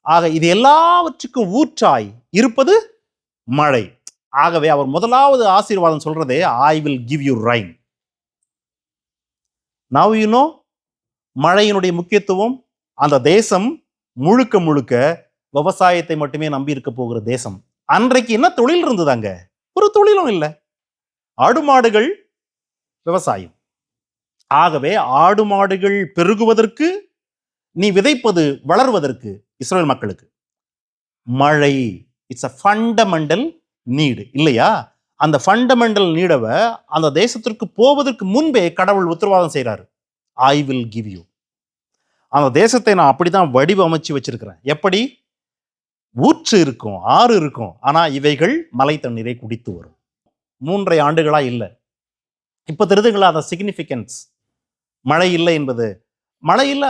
ஆக இது எல்லாவற்றுக்கும் ஊற்றாய் இருப்பது மழை. ஆகவே அவர் முதலாவது ஆசீர்வாதம் சொல்றதே, I will give you rain. Now you know மழையினுடைய முக்கியத்துவம். அந்த தேசம் முழுக்க முழுக்க விவசாயத்தை மட்டுமே நம்பி இருக்க போகிற தேசம். அன்றைக்கு என்ன தொழில் இருந்ததாங்க? ஒரு தொழிலும் இல்லை. ஆடு மாடுகள், விவசாயம். ஆகவே ஆடு மாடுகள் பெருகுவதற்கு, நீ விதைப்பது வளர்வதற்கு இஸ்ரேல் மக்களுக்கு மழை இட்ஸ் அ ஃபண்டமெண்டல் நீடு, இல்லையா? அந்த ஃபண்டமெண்டல் நீடவ அந்த தேசத்திற்கு போவதற்கு முன்பே கடவுள் உத்தரவாதம் செய்கிறாரு, ஐ வில் கிவ் யூ. அந்த தேசத்தை நான் அப்படிதான் வடிவமைச்சு வச்சிருக்கிறேன். எப்படி? ஊற்று இருக்கும், ஆறு இருக்கும், ஆனா இவைகள் மலை தண்ணீரை குடித்து வரும். 3.5 ஆண்டுகளா இல்லை. இப்ப தெரிதுங்களா அந்த சிக்னிஃபிகன்ஸ்? மழை இல்லை என்பது. மழை இல்லை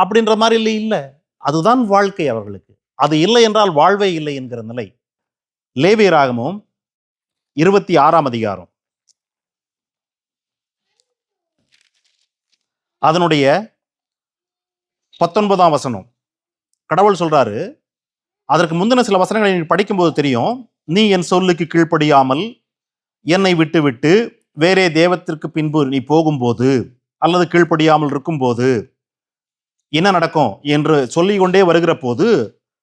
அப்படின்ற மாதிரி இல்லை, இல்லை. அதுதான் வாழ்க்கை அவர்களுக்கு. அது இல்லை என்றால் வாழ்வே இல்லை என்கிற நிலை. லேவியராகமம் 26ஆம் அதிகாரம் அதனுடைய 19ஆம் வசனம் கடவுள் சொல்றாரு. அதற்கு முந்தின சில வசனங்களை நீ படிக்கும்போது தெரியும். நீ என் சொல்லுக்கு கீழ்ப்படியாமல் என்னை விட்டு விட்டு வேறே தேவத்திற்கு பின்பு நீ போகும்போது அல்லது கீழ்ப்படியாமல் இருக்கும்போது என்ன நடக்கும் என்று சொல்லிக்கொண்டே வருகிற போது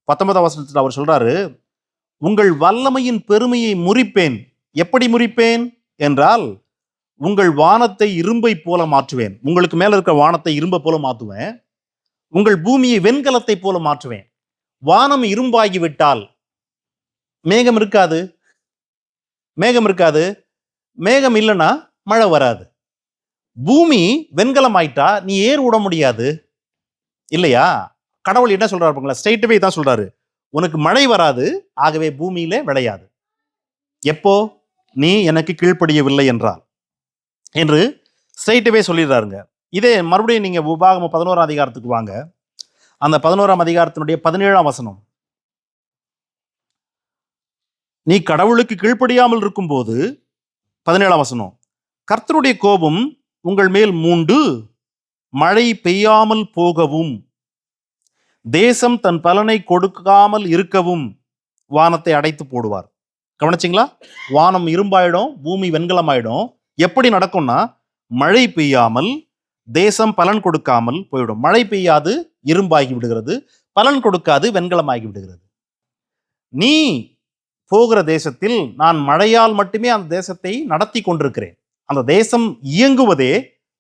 19ஆம் வசனத்தில் அவர் சொல்றாரு, உங்கள் வல்லமையின் பெருமையை முறிப்பேன். எப்படி முறிப்பேன் என்றால், உங்கள் வானத்தை இரும்பை போல மாற்றுவேன். உங்களுக்கு மேல இருக்க வானத்தை இரும்பை போல மாற்றுவேன். உங்கள் பூமியை வெண்கலத்தை போல மாற்றுவேன். வானம் இரும்பாகிவிட்டால் மேகம் இருக்காது. மேகம் இருக்காது. மேகம் இல்லைன்னா மழை வராது. பூமி வெண்கலம் ஆயிட்டா நீ ஏர் விட முடியாது, இல்லையா? கடவுள் என்ன சொல்றாரு? ஸ்ட்ரெயிட்டவே தான் சொல்றாரு, உனக்கு மழை வராது, ஆகவே பூமியிலே விளையாது. எப்போ? நீ எனக்கு கீழ்ப்படியவில்லை என்றால் என்று ஸ்ட்ரெயிட்டவே சொல்லிடுறாருங்க. இதே மறுபடியும் நீங்க உபாகமம் 11ஆம் அதிகாரத்துக்கு வாங்க. அந்த 11ஆம் அதிகாரத்தினுடைய 17ஆம் வசனம், நீ கடவுளுக்கு கீழ்ப்படியாமல் இருக்கும்போது 17ஆம் வசனம், கர்த்தருடைய கோபம் உங்கள் மேல் மூண்டு மழை பெய்யாமல் போகவும் தேசம் தன் பலனை கொடுக்காமல் இருக்கவும் வானத்தை அடைத்து போடுவார். கவனிச்சிங்களா? வானம் இரும்பாயிடும், பூமி வெண்கலம் ஆயிடும். எப்படி நடக்கும்னா, மழை பெய்யாமல் தேசம் பலன் கொடுக்காமல் போயிடும். மழை பெய்யாது, இரும்பாகி விடுகிறது. பலன் கொடுக்காது, வெண்கலமாகி விடுகிறது. நீ போகிற தேசத்தில் நான் மழையால் மட்டுமே அந்த தேசத்தை நடத்தி கொண்டிருக்கிறேன். அந்த தேசம் இயங்குவதே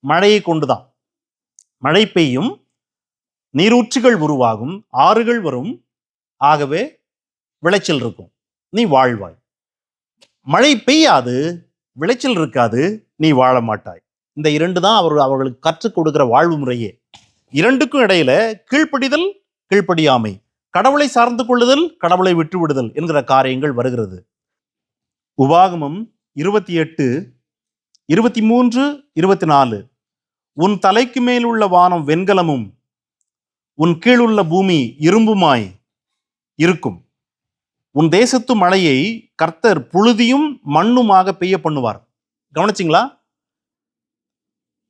மழையை கொண்டுதான். மழை பெய்யும், நீரூற்றுகள் உருவாகும், ஆறுகள் வரும், ஆகவே விளைச்சல் இருக்கும், நீ வாழ்வாய். மழை பெய்யாது, விளைச்சல் இருக்காது, நீ வாழ மாட்டாய். இந்த இரண்டு தான் அவர்களுக்கு கற்றுக் கொடுக்கிற வாழ்வு முறையே. இரண்டுக்கும் இடையில கீழ்ப்படிதல், கீழ்ப்படியாமை, கடவுளை சார்ந்து கொள்ளுதல், கடவுளை விட்டு விடுதல் என்கிற காரியங்கள் வருகிறது. உபாகமம் 28, 23, 24. உன் தலைக்கு மேல் உள்ள வானம் வெண்கலமும் உன் கீழுள்ள பூமி இரும்புமாய் இருக்கும். உன் தேசத்து மழையை கர்த்தர் புழுதியும் மண்ணுமாக பெய்ய பண்ணுவார். கவனிச்சிங்களா?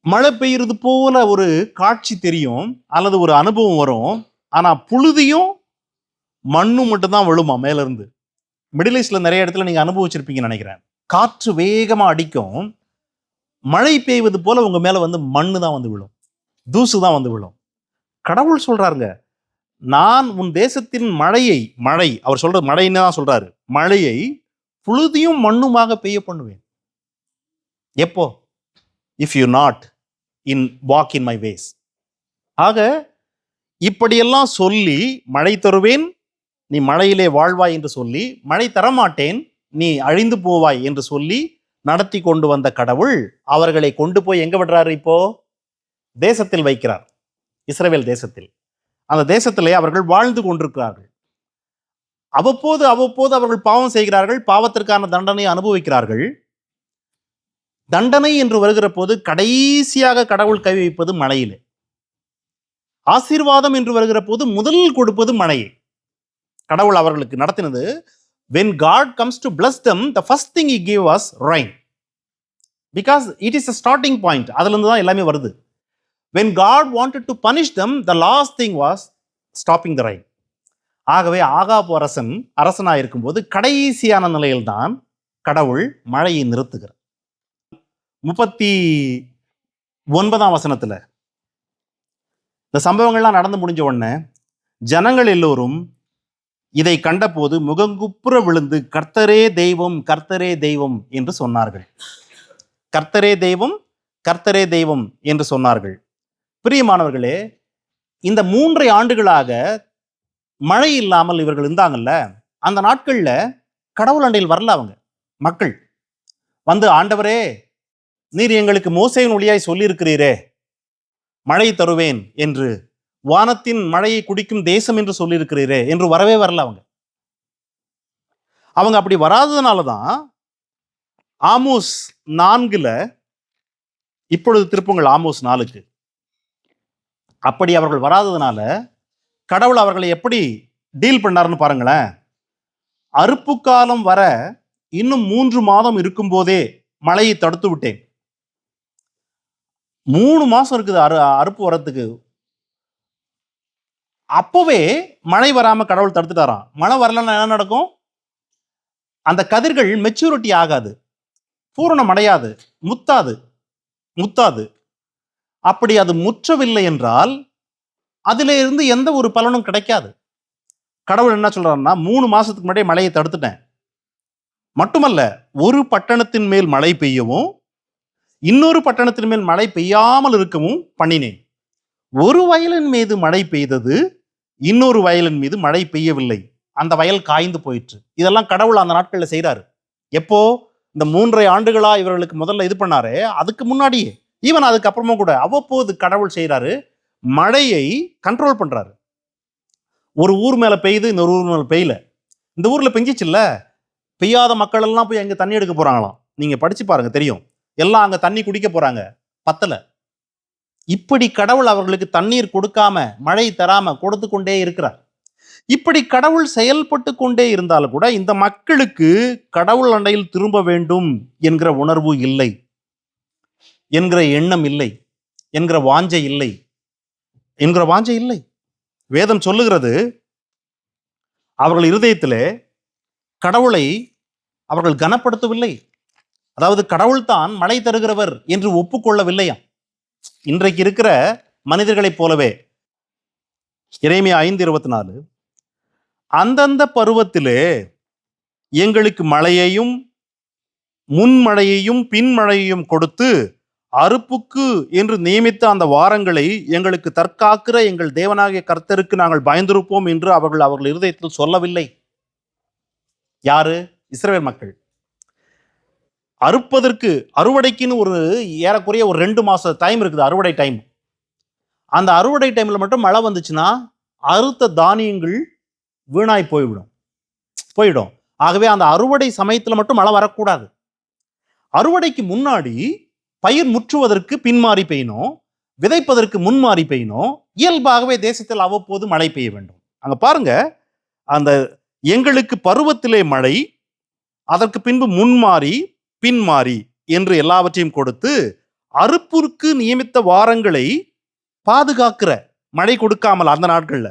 மழை பெய்யறது போல ஒரு காட்சி தெரியும் அல்லது ஒரு அனுபவம் வரும். ஆனா புழுதியும் மண்ணும் மட்டும்தான் விழுமா மேல இருந்து. மிடில் ஈஸ்ட்ல நிறைய இடத்துல நீங்க அனுபவிச்சிருப்பீங்கன்னு நினைக்கிறேன். காற்று வேகமா அடிக்கும், மழை பெய்வது போல உங்க மேல வந்து மண்ணு தான் வந்து விழும், தூசு தான் வந்து விழும். கடவுள் சொல்றாருங்க, நான் உன் தேசத்தின் மழை அவர் சொல்ற மழைன்னு தான் சொல்றாரு, மழையை புழுதியும் மண்ணுமாக பெய்ய பண்ணுவேன். எப்போ? If you not in walk in my ways. ஆக இப்படியெல்லாம் சொல்லி மழை தருவேன், நீ மழையிலே வாழ்வாய் என்று சொல்லி, மழை தரமாட்டேன், நீ அழிந்து போவாய் என்று சொல்லி நடத்தி கொண்டு வந்த கடவுள் அவர்களை கொண்டு போய் எங்க விடுறாரு? இப்போ தேசத்தில் வைக்கிறார், இஸ்ரவேல் தேசத்தில். அந்த தேசத்திலே அவர்கள் வாழ்ந்து கொண்டிருக்கிறார்கள். அவ்வப்போது அவர்கள் பாவம் செய்கிறார்கள், பாவத்திற்கான தண்டனை அனுபவிக்கிறார்கள். தண்டனை என்று வருகிற போது கடைசியாக கடவுள் கை வைப்பது மழையிலே. ஆசீர்வாதம் என்று வருகிற போது முதல் கொடுப்பது மழையை. கடவுள் அவர்களுக்கு நடத்தினது, when God comes to bless them, the first thing he gave us rain, because it is a starting point. அதுல இருந்து தான் எல்லாமே வருது. When God wanted to punish them, the last thing was stopping the rain. ஆகவே ஆகாப் அரசனாக இருக்கும்போது கடைசியான நிலையில்தான் கடவுள் மழையை நிறுத்துகிறார். 39ஆம் வசனத்துல இந்த சம்பவங்கள்லாம் நடந்து முடிஞ்ச உடனே ஜனங்கள் எல்லோரும் இதை கண்டபோது முகங்குப்புற விழுந்து கர்த்தரே தெய்வம், கர்த்தரே தெய்வம் என்று சொன்னார்கள். கர்த்தரே தெய்வம், கர்த்தரே தெய்வம் என்று சொன்னார்கள். பிரியமானவர்களே, இந்த 3 ஆண்டுகளாக மழை இல்லாமல் இவர்கள் இருந்தாங்கல்ல, அந்த நாட்கள்ல கடவுள் அண்டையில் வரல. அவங்க மக்கள் வந்து, ஆண்டவரே நீர் எங்களுக்கு மோசேயின் வழியாய் சொல்லியிருக்கிறீரே மழை தருவேன் என்று, வானத்தின் மழையை குடிக்கும் தேசம் என்று சொல்லியிருக்கிறீரே என்று வரவே வரல. அவங்க அப்படி வராததுனாலதான் ஆமோஸ் 4ல, இப்பொழுது திருப்புங்கள் ஆமோஸ் 4க்கு. அப்படி அவர்கள் வராததுனால கடவுள் அவர்களை எப்படி டீல் பண்ணாருன்னு பாருங்களேன். அறுப்பு காலம் வர இன்னும் 3 மாதம் இருக்கும் போதே மழையை தடுத்து விட்டேன். 3 மாசம் இருக்குது அறுப்பு வரத்துக்கு. அப்பவே மழை வராம கடவுள் தடுத்துட்டாராம். மழை வரலன்னா என்ன நடக்கும்? அந்த கதிர்கள் மெச்சூரிட்டி ஆகாது, பூரணம் அடையாது, முத்தாது. அப்படி அது முற்றவில்லை என்றால் அதிலே இருந்து எந்த ஒரு பலனும் கிடைக்காது. கடவுள் என்ன சொல்றாருன்னா, 3 மாசத்துக்கு முன்னாடியே மழையை தடுத்துட்டேன். மட்டுமல்ல, ஒரு பட்டணத்தின் மேல் மழை பெய்யவும் இன்னொரு பட்டணத்தின் மேல் மழை பெய்யாமல் இருக்கவும் பண்ணினேன். ஒரு வயலின் மீது மழை பெய்தது, இன்னொரு வயலின் மீது மழை பெய்யவில்லை, அந்த வயல் காய்ந்து போயிற்று. இதெல்லாம் கடவுள் அந்த நாட்களில் செய்கிறாரு. எப்போ? இந்த 3.5 ஆண்டுகளா இவர்களுக்கு முதல்ல இது பண்ணாரு, அதுக்கு முன்னாடியே, ஈவன் அதுக்கப்புறமும் கூட அவ்வப்போது கடவுள் செய்கிறாரு, மழையை கண்ட்ரோல் பண்றாரு. ஒரு ஊர் மேல பெய்யுது, இன்னொரு ஊர் மேல பெய்யல. இந்த ஊர்ல பெஞ்சிச்சு இல்ல, பெய்யாத மக்கள் எல்லாம் போய் அங்க தண்ணி எடுக்க போறாங்களாம். நீங்க படிச்சு பாருங்க, தெரியும். எல்லாம் அங்க தண்ணி குடிக்க போறாங்க, பத்தல. இப்படி கடவுள் அவர்களுக்கு தண்ணீர் கொடுக்காம, மழை தராம கொடுத்து கொண்டே இருக்கிறார். இப்படி கடவுள் செயல்பட்டு கொண்டே இருந்தாலும் கூட இந்த மக்களுக்கு கடவுள் அண்டையில் திரும்ப வேண்டும் என்கிற உணர்வு இல்லை, என்கிற எண்ணம் இல்லை, என்கிற வாஞ்சை இல்லை. வேதம் சொல்லுகிறது, அவர்கள் இருதயத்திலே கடவுளை அவர்கள் கனப்படுத்தவில்லை. அதாவது கடவுள் தான் மழை தருகிறவர் என்று ஒப்புக்கொள்ளவில்லையா. இன்றைக்கு இருக்கிற மனிதர்களைப் போலவே. எரேமியா 5:24, அந்தந்த பருவத்திலே எங்களுக்கு மழையையும் முன்மழையையும் பின்மழையையும் கொடுத்து அறுப்புக்கு என்று நியமித்த அந்த வாரங்களை எங்களுக்கு தற்காக்கிற எங்கள் தேவனாகிய கர்த்தருக்கு நாங்கள் பயந்திருப்போம் என்று அவர்கள் இருதயத்தில் சொல்லவில்லை. யாரு? இஸ்ரவேல் மக்கள். அறுப்பதற்கு அறுவடைக்குன்னு ஒரு ஏறக்குறைய ஒரு 2 மாசம் டைம் இருக்குது, அறுவடை டைம். அந்த அறுவடை டைம்ல மட்டும் மழை வந்துச்சுன்னா அறுத்த தானியங்கள் வீணாய் போயிடும். ஆகவே அந்த அறுவடை சமயத்துல மட்டும் மழை வரக்கூடாது. அறுவடைக்கு முன்னாடி பயிர் முற்றுவதற்கு பின்மாறி பெய்யணும், விதைப்பதற்கு முன்மாறி பெய்யணும். இயல்பாகவே தேசத்தில் அவ்வப்போது மழை பெய்ய வேண்டும். அங்க பாருங்க, அந்த எங்களுக்கு பருவத்திலே மழை, அதற்கு பின்பு முன்மாறி பின்மாறி என்று எல்லாவற்றையும் கொடுத்து அறுப்புக்கு நியமித்த வாரங்களை பாதுகாக்கிற, மழை கொடுக்காமல் அந்த நாட்கள்ல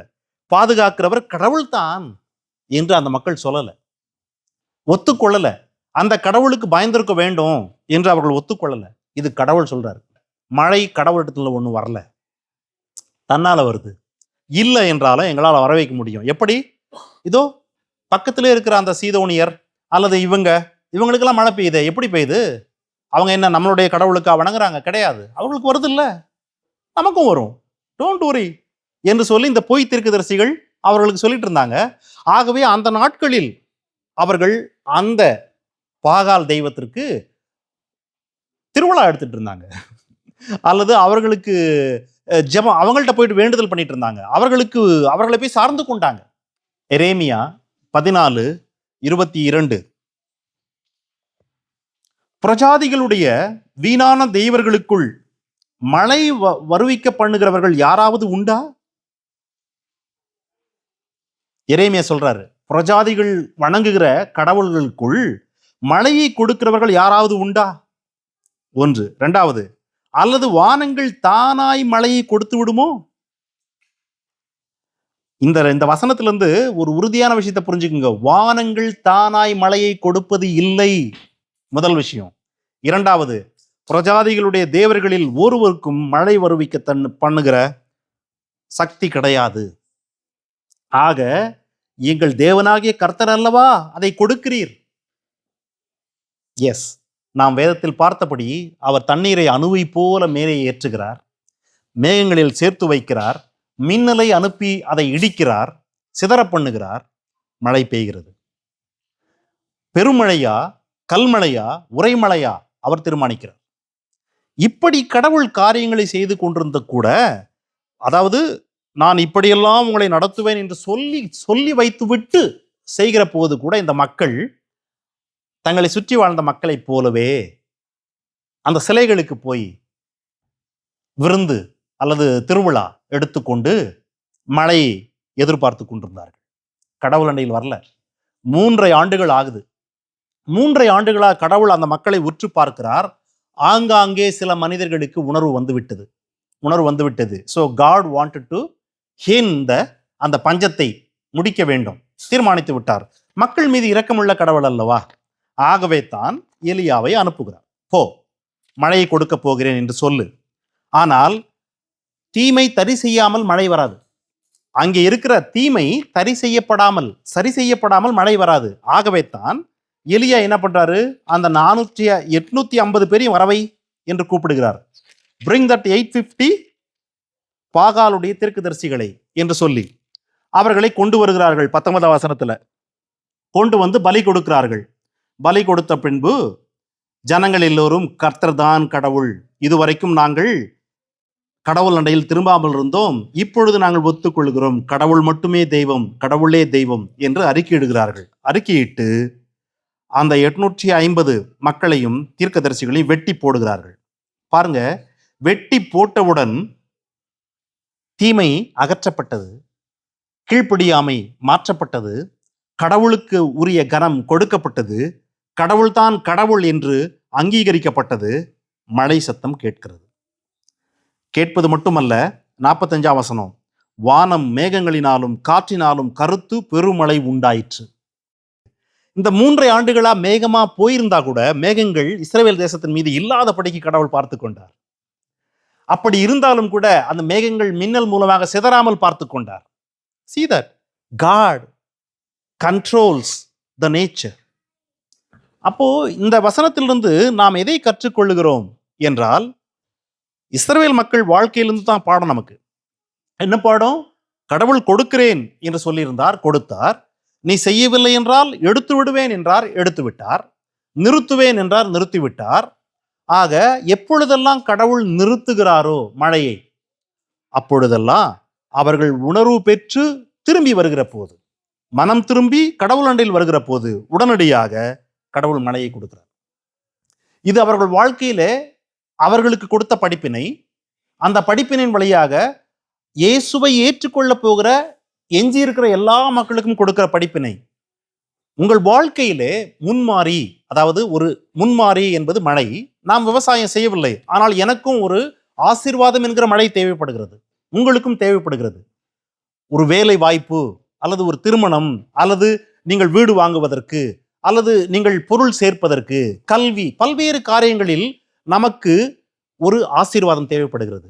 பாதுகாக்கிறவர் கடவுள்தான் என்று அந்த மக்கள் சொல்லல, ஒத்துக்கொள்ளல. அந்த கடவுளுக்கு பயந்திருக்க வேண்டும் என்று அவர்கள் ஒத்துக்கொள்ளல. இது கடவுள் சொல்றாரு. மழை கடவுளிடத்துல ஒண்ணு வரல, தன்னால வருது. இல்லை என்றாலும் எங்களால் வர வைக்க முடியும். எப்படி? இதோ பக்கத்திலே இருக்கிற அந்த சீதோனியர் அல்லது இவங்களுக்கெல்லாம் மழை பெய்யுது. எப்படி பெய்யுது? அவங்க என்ன நம்மளுடைய கடவுளுக்கா வணங்குறாங்க? கிடையாது. அவங்களுக்கு வருது இல்ல, நமக்கும் வரும், டோன்ட் வரி என்று சொல்லி இந்த பொய் தீர்க்கதரிசிகள் அவர்களுக்கு சொல்லிட்டு இருந்தாங்க. ஆகவே அந்த நாட்களில் அவர்கள் அந்த பாகால் தெய்வத்திற்கு திருவிழா எடுத்துட்டு இருந்தாங்க, அல்லது அவர்களுக்கு ஜெபம், அவங்கள்ட்ட போயிட்டு வேண்டுதல் பண்ணிட்டு இருந்தாங்க, அவர்களை போய் சார்ந்து கொண்டாங்க. எரேமியா 14:22 பிரஜாதிகளுடைய வீணான தெய்வர்களுக்குள் மழை வருவிக்க பண்ணுகிறவர்கள் யாராவது உண்டா? எரேமியா சொல்றாரு, பிரஜாதிகள் வணங்குகிற கடவுள்களுக்குள் மழையை கொடுக்கிறவர்கள் யாராவது உண்டா? ஒன்று. இரண்டாவது, அல்லது வானங்கள் தானாய் மழையை கொடுத்து விடுமோ? இந்த வசனத்திலிருந்து ஒரு உறுதியான விஷயத்தை புரிஞ்சுக்குங்க. வானங்கள் தானாய் மழையை கொடுப்பது இல்லை, முதல் விஷயம். இரண்டாவது, பிரஜாதிகளுடைய தேவர்களில் ஒருவருக்கும் மழை வருவிக்க பண்ணுகிற சக்தி கிடையாது. ஆக எங்கள் தேவனாகிய கர்த்தர் அல்லவா அதை கொடுக்கிறீர். எஸ், நாம் வேதத்தில் பார்த்தபடி அவர் தண்ணீரை அணுவை போல மேலே ஏற்றுகிறார், மேகங்களில் சேர்த்து வைக்கிறார், மின்னலை அனுப்பி அதை இடிக்கிறார், சிதற பண்ணுகிறார், மழை பெய்கிறது. பெருமழையா கல்மழையா உரைமழையா அவர் தீர்மானிக்கிறார். இப்படி கடவுள் காரியங்களை செய்து கொண்டிருந்த கூட, அதாவது நான் இப்படியெல்லாம் உங்களை நடத்துவேன் என்று சொல்லி வைத்துவிட்டு செய்கிற போது கூட இந்த மக்கள் தங்களை சுற்றி வாழ்ந்த மக்களைப் போலவே அந்த சிலைகளுக்கு போய் விருந்து அல்லது திருவிழா எடுத்துக்கொண்டு மழையை எதிர்பார்த்து கொண்டிருந்தார்கள். கடவுள் அண்டையில் வரல. 3.5 ஆண்டுகள் ஆகுது. 3.5 ஆண்டுகளாக கடவுள் அந்த மக்களை உற்று பார்க்கிறார். ஆங்காங்கே சில மனிதர்களுக்கு உணர்வு வந்துவிட்டது. So God wanted to hint அந்த பஞ்சத்தை முடிக்க வேண்டும், தீர்மானித்து விட்டார். மக்கள் மீது இரக்கமுள்ள கடவுள் அல்லவா? ஆகவே தான் எலியாவை அனுப்புகிறார். போ, மழையை கொடுக்க போகிறேன் என்று சொல்லு. ஆனால் தீமை தரி செய்யாமல் மழை வராது. அங்கே இருக்கிற தீமை சரி செய்யப்படாமல் மழை வராது. ஆகவே தான் எலியா என்ன பண்றாரு? அந்த 850 பேரையும் வரவை என்று கூப்பிடுகிறார். பிரிங் தட் 850 பாகாலுடைய தீர்க்கதரிசிகளை என்று சொல்லி அவர்களை கொண்டு வருகிறார்கள். 19ஆம் வசனத்துல கொண்டு வந்து பலி கொடுக்கிறார்கள். பலி கொடுத்த பின்பு ஜனங்கள் எல்லோரும் கர்த்தர் தான் கடவுள், இதுவரைக்கும் நாங்கள் கடவுள் அண்டையில் திரும்பாமல் இருந்தோம், இப்பொழுது நாங்கள் ஒத்துக்கொள்கிறோம், கடவுள் மட்டுமே தெய்வம், கடவுளே தெய்வம் என்று அறிக்கையிடுகிறார்கள். அறிக்கையிட்டு அந்த 850 மக்களையும் தீர்க்கதரிசிகளையும் வெட்டி போடுகிறார்கள். பாருங்க, வெட்டி போட்டவுடன் தீமை அகற்றப்பட்டது, கீழ்ப்படியாமை மாற்றப்பட்டது, கடவுளுக்கு உரிய கனம் கொடுக்கப்பட்டது, கடவுள்தான் கடவுள் என்று அங்கீகரிக்கப்பட்டது. மழை சத்தம் கேட்கிறது. கேட்பது மட்டுமல்ல, 45ஆம் வசனம், வானம் மேகங்களினாலும் காற்றினாலும் கருத்து பெருமழை உண்டாயிற்று. இந்த 3.5 ஆண்டுகளா மேகமா போயிருந்தா கூட மேகங்கள் இஸ்ரவேல் தேசத்தின் மீது இல்லாதபடிக்கு கடவுள் பார்த்து கொண்டார். அப்படி இருந்தாலும் கூட அந்த மேகங்கள் மின்னல் மூலமாக சிதறாமல் பார்த்து கொண்டார். See that God controls the nature. அப்போ இந்த வசனத்திலிருந்து நாம் எதை கற்றுக்கொள்ளுகிறோம் என்றால், இஸ்ரவேல் மக்கள் வாழ்க்கையிலிருந்து தான் பாடம் நமக்கு. என்ன பாடம்? கடவுள் கொடுக்கிறேன் என்று சொல்லியிருந்தார், கொடுத்தார். நீ செய்யவில்லை என்றால் எடுத்து விடுவேன் என்றார், எடுத்து விட்டார். நிறுத்துவேன் என்றார், நிறுத்திவிட்டார். ஆக எப்பொழுதெல்லாம் கடவுள் நிறுத்துகிறாரோ மழையை, அப்பொழுதெல்லாம் அவர்கள் உணர்வு பெற்று திரும்பி வருகிற போது, மனம் திரும்பி கடவுள் அண்டையில் வருகிற போது உடனடியாக கடவுள் மழையை கொடுக்கிறார். இது அவர்கள் வாழ்க்கையிலே அவர்களுக்கு கொடுத்த படிப்பினை. அந்த படிப்பினின் வழியாக இயேசுவை ஏற்றுக்கொள்ள போகிற எஞ்சி இருக்கிற எல்லா மக்களுக்கும் கொடுக்கிற படிப்பினை. உங்கள் வாழ்க்கையிலே முன்மாறி, அதாவது ஒரு முன்மாறி என்பது மழை. நாம் விவசாயம் செய்யவில்லை, ஆனால் எனக்கும் ஒரு ஆசீர்வாதம் என்கிற மழை தேவைப்படுகிறது, உங்களுக்கும் தேவைப்படுகிறது. ஒரு வேலை வாய்ப்பு, அல்லது ஒரு திருமணம், அல்லது நீங்கள் வீடு வாங்குவதற்கு, அல்லது நீங்கள் பொருள் சேர்ப்பதற்கு, கல்வி, பல்வேறு காரியங்களில் நமக்கு ஒரு ஆசீர்வாதம் தேவைப்படுகிறது.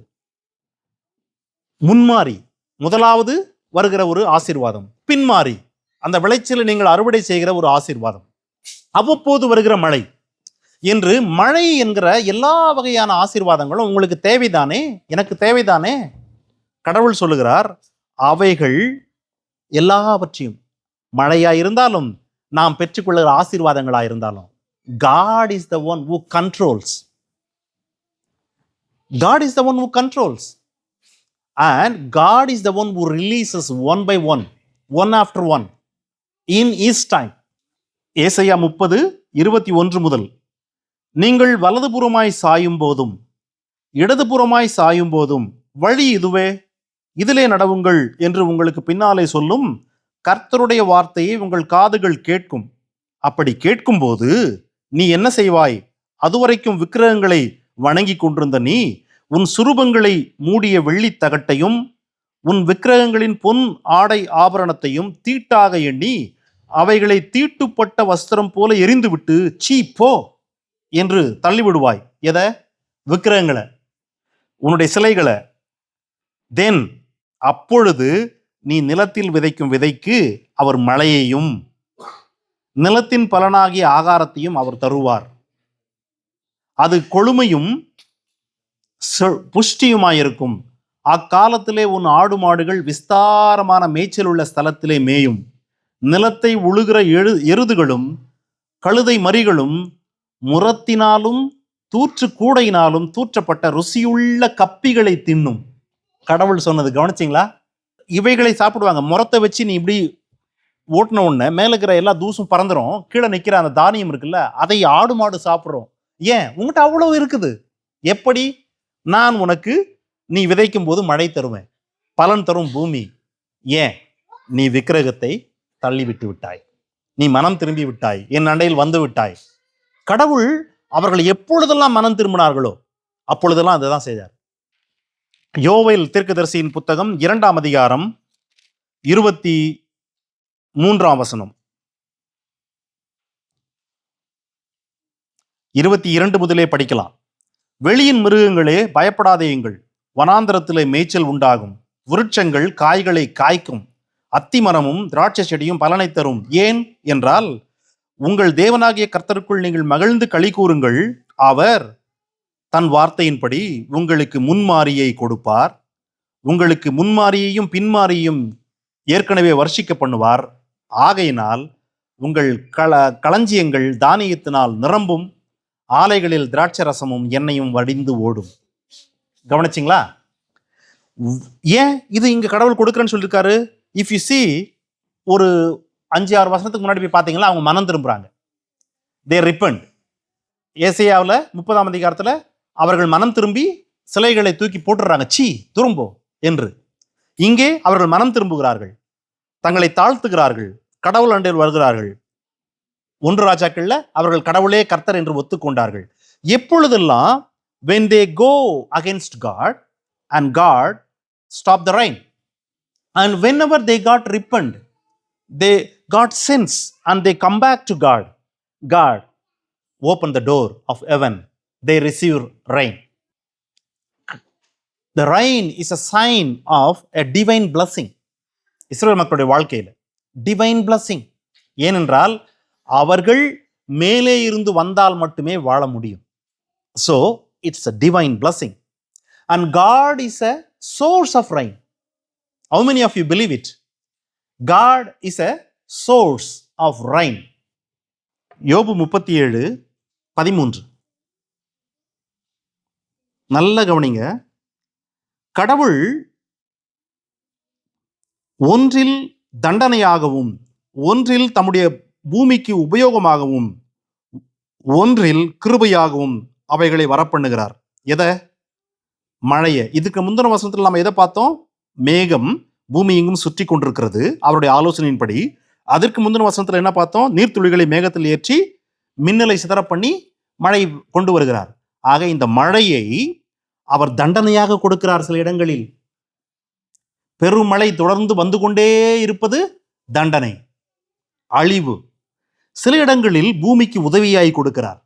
முன்மாறி முதலாவது வருகிற ஒரு ஆசீர்வாதம், பின்மாறி அந்த விளைச்சலை நீங்கள் அறுவடை செய்கிற ஒரு ஆசீர்வாதம், அவ்வப்போது வருகிற மழை என்று மழை என்கிற எல்லா வகையான ஆசீர்வாதங்களும் உங்களுக்கு தேவைதானே, எனக்கு தேவைதானே? கடவுள் சொல்லுகிறார், அவைகள் எல்லாவற்றையும், மழையா இருந்தாலும் நாம் பெற்றுக்கொள்ளுகிற ஆசீர்வாதங்களா இருந்தாலும், God is the one who controls. God is the one who controls. And God is the one who releases one by one, one after one, in His time. ஏசாயா 30:21 முதல், நீங்கள் வலதுபுறமாய் சாயும் போதும் இடதுபுறமாய் சாயும் போதும் வழி இதுவே, இதிலே நடவுங்கள் என்று உங்களுக்கு பின்னாலே சொல்லும் கர்த்தருடைய வார்த்தையை உங்கள் காதுகள் கேட்கும். அப்படி கேட்கும்போது நீ என்ன செய்வாய்? அதுவரைக்கும் விக்கிரகங்களை வணங்கி கொண்டிருந்த நீ உன் சுரூபங்களை மூடிய வெள்ளி தகட்டையும் உன் விக்கிரகங்களின் பொன் ஆடை ஆபரணத்தையும் தீட்டாக எண்ணி அவைகளை தீட்டுப்பட்ட வஸ்திரம் போல எரிந்துவிட்டு சீ போ என்று தள்ளிவிடுவாய். எதை? விக்கிரகங்களை, உன்னுடைய சிலைகளை. தென் அப்பொழுது நீ நிலத்தில் விதைக்கும் விதைக்கு அவர் மழையையும் நிலத்தின் பலனாகிய ஆகாரத்தையும் அவர் தருவார். அது கொழுமையும் புஷ்டியுமாயிருக்கும். அக்காலத்திலே உன் ஆடு மாடுகள் விஸ்தாரமான மேய்ச்சல் உள்ள ஸ்தலத்திலே மேயும். நிலத்தை உழுகிற எருதுகளும் கழுதை மறிகளும் முரத்தினாலும் தூற்று கூடையினாலும் தூற்றப்பட்ட ருசியுள்ள கப்பிகளை தின்னும். கடவுள் சொன்னது கவனிச்சிங்களா? இவைகளை சாப்பிடுவாங்க. முரத்தை வச்சு நீ இப்படி ஓட்டின உடனே மேலே இருக்கிற எல்லா தூசும் பறந்துடும், கீழே நிற்கிற அந்த தானியம் இருக்குல்ல, அதை ஆடு மாடு சாப்பிட்றோம். ஏன்? உங்கள்கிட்ட அவ்வளவு இருக்குது. எப்படி? நான் உனக்கு நீ விதைக்கும் போது மழை தருவேன், பலன் தரும் பூமி. ஏன்? நீ விக்கிரகத்தை தள்ளி விட்டு விட்டாய், நீ மனம் திரும்பி விட்டாய், என் அண்டையில் வந்து விட்டாய். கடவுள் அவர்கள் எப்பொழுதெல்லாம் மனம் திரும்பினார்களோ அப்பொழுதெல்லாம் அதுதான் செய்தார். யோவேல் தீர்க்கதரிசியின் புத்தகம் 2ஆம் அதிகாரம் 23ஆம் வசனம், 22 முதலே படிக்கலாம். வெளியின் மிருகங்களே பயப்படாதேயுங்கள், வனாந்தரத்திலே மேய்ச்சல் உண்டாகும், விருட்சங்கள் காய்களை காய்க்கும், அத்திமரமும் திராட்சை செடியும் பலனை தரும். ஏன் என்றால் உங்கள் தேவனாகிய கர்த்தருக்குள் நீங்கள் மகிழ்ந்து களி கூறுங்கள். அவர் தன் வார்த்தையின்படி உங்களுக்கு முன்மாரியை கொடுப்பார். உங்களுக்கு முன்மாரியையும் பின்மாரியையும் ஏற்கனவே வர்ஷிக்க பண்ணுவார். ஆகையினால் உங்கள் களஞ்சியங்கள் தானியத்தினால் நிரம்பும், ஆலைகளில் திராட்சை ரசமும் எண்ணெயும் வடிந்து ஓடும். கவனிச்சிங்களா? ஏன் இது இங்க கடவுள் கொடுக்குறேன்னு சொல்லியிருக்காரு? இஃப் யூ சி, ஒரு 5-6 வருஷத்துக்கு முன்னாடி போய் பார்த்தீங்களா, அவங்க மனம் திரும்புறாங்க. தே ரிப்பண்ட். ஏசாயாவில் 30ஆம் அதிகாரத்தில் அவர்கள் மனம் திரும்பி சிலைகளை தூக்கி போட்டுடுறாங்க, சீ திரும்போ என்று. இங்கே அவர்கள் மனம் திரும்புகிறார்கள், தங்களை தாழ்த்துகிறார்கள், கடவுள் அண்டையில் வருகிறார்கள். 1 ராஜாக்கள்ல அவர்கள் கடவுளே கர்த்தர் என்று ஒத்துக்கொண்டார்கள். எப்பொழுதெல்லாம் when they go against God and God stop the rain, and whenever they got repent, they got sins and they come back to God, God open the door of heaven, they receive rain. The rain is a sign of a divine blessing. இஸ்ரவேல் மக்களுடைய வாழ்க்கையில் டிவைன் பிளஸிங். ஏனென்றால் அவர்கள் மேலே இருந்து வந்தால் மட்டுமே வாழ முடியும். So it's a divine blessing, and God is a source of rain. How many of you believe it? God is a source of rain. யோபு 37:13. நல்ல கவனிங்க. கடவுள் ஒன்றில் தண்டனையாகவும், ஒன்றில் தம்முடைய பூமிக்கு உபயோகமாகவும், ஒன்றில் கிருபையாகவும் அவைகளை வரப்பண்ணுகிறார். எதை? மழையை. இதுக்கு முந்தின வசனத்தில் நம்ம எதை பார்த்தோம்? மேகம் பூமி எங்கும் சுற்றி கொண்டிருக்கிறது அவருடைய ஆலோசனையின்படி. அதற்கு முந்தின வசனத்தில் என்ன பார்த்தோம்? நீர்த்துளிகளை மேகத்தில் ஏற்றி மின்னலை சிதற பண்ணி மழை கொண்டு வருகிறார். ஆக இந்த மழையை அவர் தண்டனையாக கொடுக்கிறார். சில இடங்களில் பெருமழை தொடர்ந்து வந்து கொண்டே இருப்பது தண்டனை, அழிவு. சில இடங்களில் பூமிக்கு உதவியாய் கொடுக்கிறார்.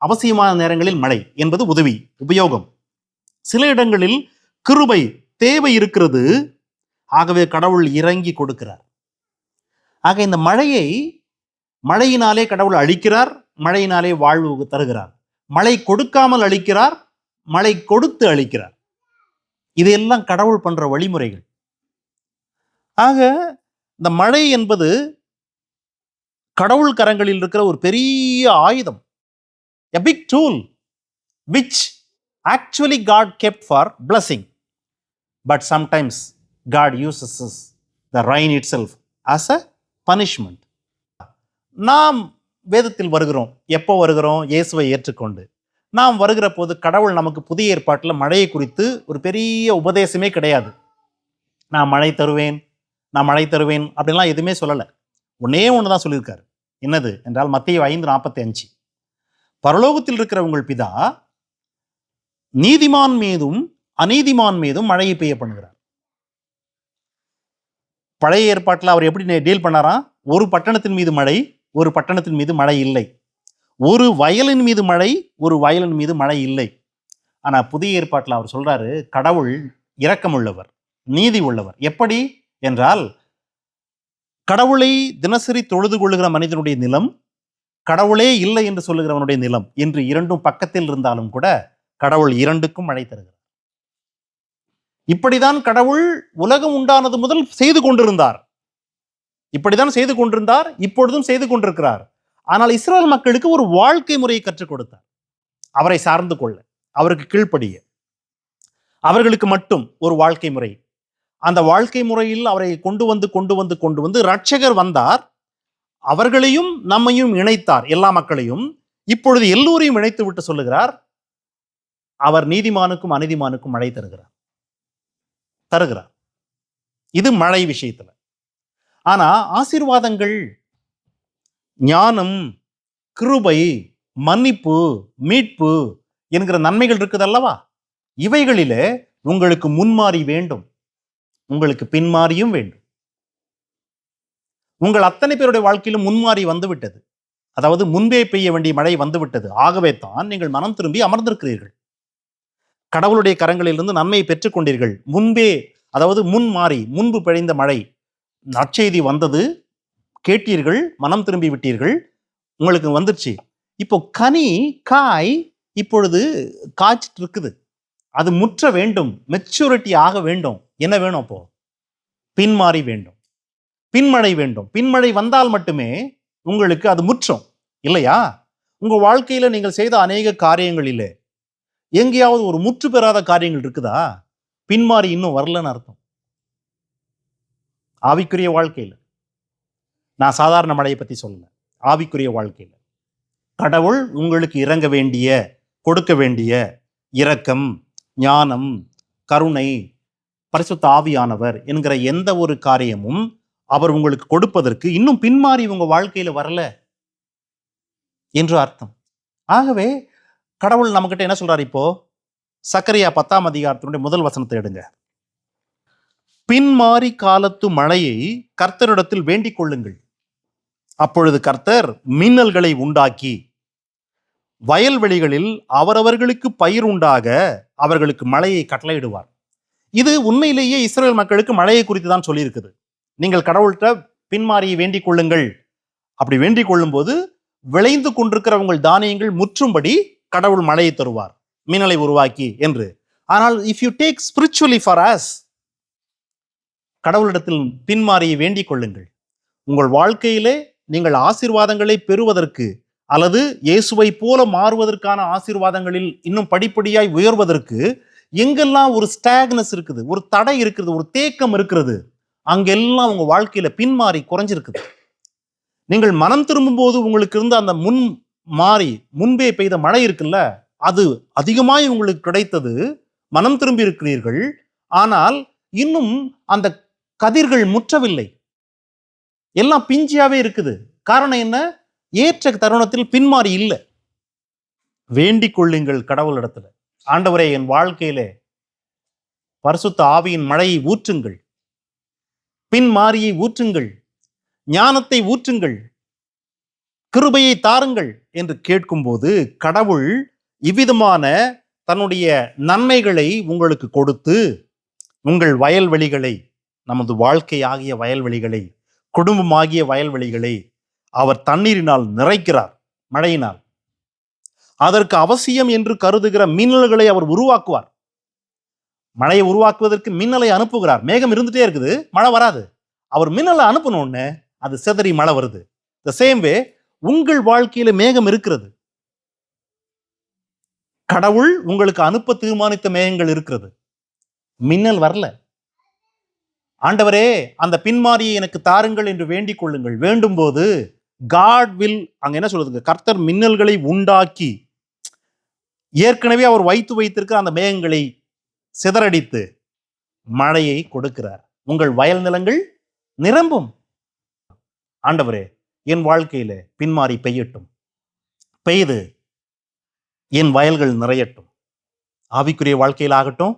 அவசியமான நேரங்களில் மழை என்பது உதவி, உபயோகம். சில இடங்களில் கிருபை, தேவை இருக்கிறது, ஆகவே கடவுள் இறங்கி கொடுக்கிறார். ஆக இந்த மழையினாலே கடவுள் அழிக்கிறார், மழையினாலே வாழ்வு தருகிறார். மழை கொடுக்காமல் அழிக்கிறார், மழை கொடுத்து அழிக்கிறார். இதெல்லாம் கடவுள் பண்ற வழிமுறைகள். ஆக இந்த மழை என்பது கடவுள் கரங்களில் இருக்கிற ஒரு பெரிய ஆயுதம், a big tool which actually God kept for blessing, but sometimes God uses the rain itself as a punishment. நாம் வேதத்தில் வருகிறோம். எப்போ வருகிறோம்? இயேசுவை ஏற்றுக்கொண்டு. நாம் வருகிற போது கடவுள் நமக்கு புதிய ஏற்பாட்டில் மழையை குறித்து ஒரு பெரிய உபதேசமே கிடையாது. நான் மழை தருவேன், நான் மழை தருவேன் அப்படின்லாம் எதுவுமே சொல்லலை. ஒன்னே ஒன்று தான் சொல்லியிருக்காரு. என்னது என்றால் மத்தேயு 5:45, பரலோகத்தில் இருக்கிற உங்கள் பிதா நீதிமான் மீதும் அநீதிமான் மீதும் மழையை பெய்ய பண்ணுகிறார். பழைய ஏற்பாட்டில் அவர் எப்படி டீல் பண்ணாராம்? ஒரு பட்டணத்தின் மீது மழை, ஒரு பட்டணத்தின் மீது மழை இல்லை. ஒரு வயலின் மீது மழை, ஒரு வயலின் மீது மழை இல்லை. ஆனா புதிய ஏற்பாட்டில் அவர் சொல்றாரு, கடவுள் இரக்கம் உள்ளவர், நீதி உள்ளவர். எப்படி என்றால், கடவுளை தினசரி தொழுது கொள்ளுகிற மனிதனுடைய நிலம், கடவுளே இல்லை என்று சொல்லுகிறவனுடைய நிலம் என்று இரண்டும் பக்கத்தில் இருந்தாலும் கூட கடவுள் இரண்டுக்கும் மழை தருகிறார். இப்படிதான் கடவுள் உலகம் உண்டானது முதல் செய்து கொண்டிருந்தார். இப்படிதான் செய்து கொண்டிருந்தார், இப்பொழுதும் செய்து கொண்டிருக்கிறார். ஆனால் இஸ்ரேல் மக்களுக்கு ஒரு வாழ்க்கை முறையை கற்றுக் கொடுத்தார். அவரை சார்ந்து கொள்ள, அவருக்கு கீழ்ப்படிய, அவர்களுக்கு மட்டும் ஒரு வாழ்க்கை முறை. அந்த வாழ்க்கை முறையில் அவரை கொண்டு வந்து இரட்சகர் வந்தார். அவர்களையும் நம்மையும் இணைத்தார், எல்லா மக்களையும். இப்பொழுது எல்லோரையும் இணைத்து விட்டு சொல்லுகிறார், அவர் நீதிமானுக்கும் அநீதிமானுக்கும் மழை தருகிறார். இது மழை விஷயத்துல. ஆனா ஆசீர்வாதங்கள், ஞானம், கிருபை, மன்னிப்பு, மீட்பு என்கிற நன்மைகள் இருக்குது அல்லவா? இவைகளிலே உங்களுக்கு முன்மாறி வேண்டும், உங்களுக்கு பின்மாறியும் வேண்டும். உங்கள் அத்தனை பேருடைய வாழ்க்கையிலும் முன்மாறி வந்துவிட்டது. அதாவது முன்பே பெய்ய வேண்டிய மழை வந்துவிட்டது. ஆகவே தான் நீங்கள் மனம் திரும்பி அமர்ந்திருக்கிறீர்கள். கடவுளுடைய கரங்களிலிருந்து நன்மையை பெற்றுக் கொண்டீர்கள். முன்பே, அதாவது முன்மாறி, முன்பு பெய்த மழை, நற்செய்தி வந்தது, கேட்டீர்கள், மனம் திரும்பி விட்டீர்கள், உங்களுக்கு வந்துருச்சு. இப்போ கனி, காய் இப்பொழுது காய்ச்சிட்டு இருக்குது. அது முற்ற வேண்டும், மெச்சூரிட்டி ஆக வேண்டும். என்ன வேணும்? அப்போ பின்மாறி வேண்டும், பின்மழை வேண்டும். பின்மழை வந்தால் மட்டுமே உங்களுக்கு அது முற்றும், இல்லையா? உங்க வாழ்க்கையில நீங்கள் செய்த அநேக காரியங்களிலே எங்கேயாவது ஒரு முற்று பெறாத காரியங்கள் இருக்குதா? பின்மாறி இன்னும் வரலன்னு அர்த்தம். ஆவிக்குரிய வாழ்க்கையில், நான் சாதாரண மழையை பத்தி சொல்லல, ஆவிக்குரிய வாழ்க்கையில் கடவுள் உங்களுக்கு இறங்க வேண்டிய, கொடுக்க வேண்டிய இரக்கம், ஞானம், கருணை, பரிசுத்த ஆவியானவர் என்கிற எந்த ஒரு காரியமும் அவர் உங்களுக்கு கொடுப்பதற்கு இன்னும் பின்மாறி உங்க வாழ்க்கையில வரல என்று அர்த்தம். ஆகவே கடவுள் நம்மகிட்ட என்ன சொல்றாரு? இப்போ சக்கரியா 10ஆம் அதிகாரத்தினுடைய முதல் வசனத்தை எடுங்க. பின்மாறி காலத்து மழையை கர்த்தரிடத்தில் வேண்டிக் கொள்ளுங்கள், அப்பொழுது கர்த்தர் மின்னல்களை உண்டாக்கி வயல்வெளிகளில் அவரவர்களுக்கு பயிர் உண்டாக அவர்களுக்கு மழையை கட்டளையிடுவார். இது உண்மையிலேயே இஸ்ரேல் மக்களுக்கு மழையை குறித்து தான் சொல்லியிருக்குது. நீங்கள் கடவுள்கிட்ட பின்மாரியை வேண்டிக் கொள்ளுங்கள். அப்படி வேண்டிக் கொள்ளும் போது விளைந்து கொண்டிருக்கிற உங்கள் தானியங்கள் முற்றும்படி கடவுள் மழையை தருவார், மின்னலை உருவாக்கி என்று. ஆனால் if you take spiritually for us, கடவுளிடத்தில் பின்மாரியை வேண்டிக் கொள்ளுங்கள். உங்கள் வாழ்க்கையிலே நீங்கள் ஆசீர்வாதங்களை பெறுவதற்கு அல்லது இயேசுவை போல மாறுவதற்கான ஆசீர்வாதங்களில் இன்னும் படிப்படியாய் உயர்வதற்கு எங்கெல்லாம் ஒரு ஸ்டாக்னஸ் இருக்குது, ஒரு தடை இருக்குது, ஒரு தேக்கம் இருக்கிறது, அங்கெல்லாம் உங்க வாழ்க்கையில பின்மாறி குறைஞ்சிருக்குது. நீங்கள் மனம் திரும்பும் போது உங்களுக்கு இருந்த அந்த முன்பே பெய்த மழை இருக்குல்ல, அது அதிகமாய் உங்களுக்கு கிடைத்தது. மனம் திரும்பி இருக்கிறீர்கள். ஆனால் இன்னும் அந்த கதிர்கள் முற்றவில்லை. எல்லாம் பிஞ்சியாவே இருக்குது. காரணம் என்ன? ஏற்ற தருணத்தில் பின்மாறி இல்லை. வேண்டிக் கொள்ளுங்கள் கடவுளிடத்துல, ஆண்டவரே என் வாழ்க்கையிலே பரிசுத்த ஆவியின் மழையை ஊற்றுங்கள், பின்மாரியை ஊற்றுங்கள், ஞானத்தை ஊற்றுங்கள், கிருபையை தாருங்கள் என்று கேட்கும்போது கடவுள் இவ்விதமான தன்னுடைய நன்மைகளை உங்களுக்கு கொடுத்து உங்கள் வயல்வெளிகளை, நமது வாழ்க்கை ஆகிய வயல்வெளிகளை, குடும்பமாகிய வயல்வெளிகளை அவர் தண்ணீரினால் நிறைக்கிறார், மழையினால். அதற்கு அவசியம் என்று கருதுகிற மின்னல்களை அவர் உருவாக்குவார். மழையை உருவாக்குவதற்கு மின்னலை அனுப்புகிறார். மேகம் இருந்துட்டே இருக்குது, மழை வராது. அவர் மின்னலை அனுப்பணும்னு அது சிதறி மழை வருது. த சேம் வே உங்கள் வாழ்க்கையில மேகம் இருக்கிறது. கடவுள் உங்களுக்கு அனுப்ப தீர்மானித்த மேகங்கள் இருக்கிறது. மின்னல் வரல. ஆண்டவரே அந்த பின்மாரியை எனக்கு தாருங்கள் என்று வேண்டிக் கொள்ளுங்கள். வேண்டும் போது காட் வில், அங்க என்ன சொல்லுதுங்க, கர்த்தர் மின்னல்களை உண்டாக்கி ஏற்கனவே அவர் வைத்திருக்கிற அந்த மேகங்களை சிதறடித்து மழையை கொடுக்கிறார். உங்கள் வயல் நிலங்கள் நிரம்பும். ஆண்டவரே என் வாழ்க்கையில பின்மாரி பெய்யட்டும், பெய்து என் வயல்கள் நிறையட்டும். ஆவிக்குரிய வாழ்க்கையில் ஆகட்டும்,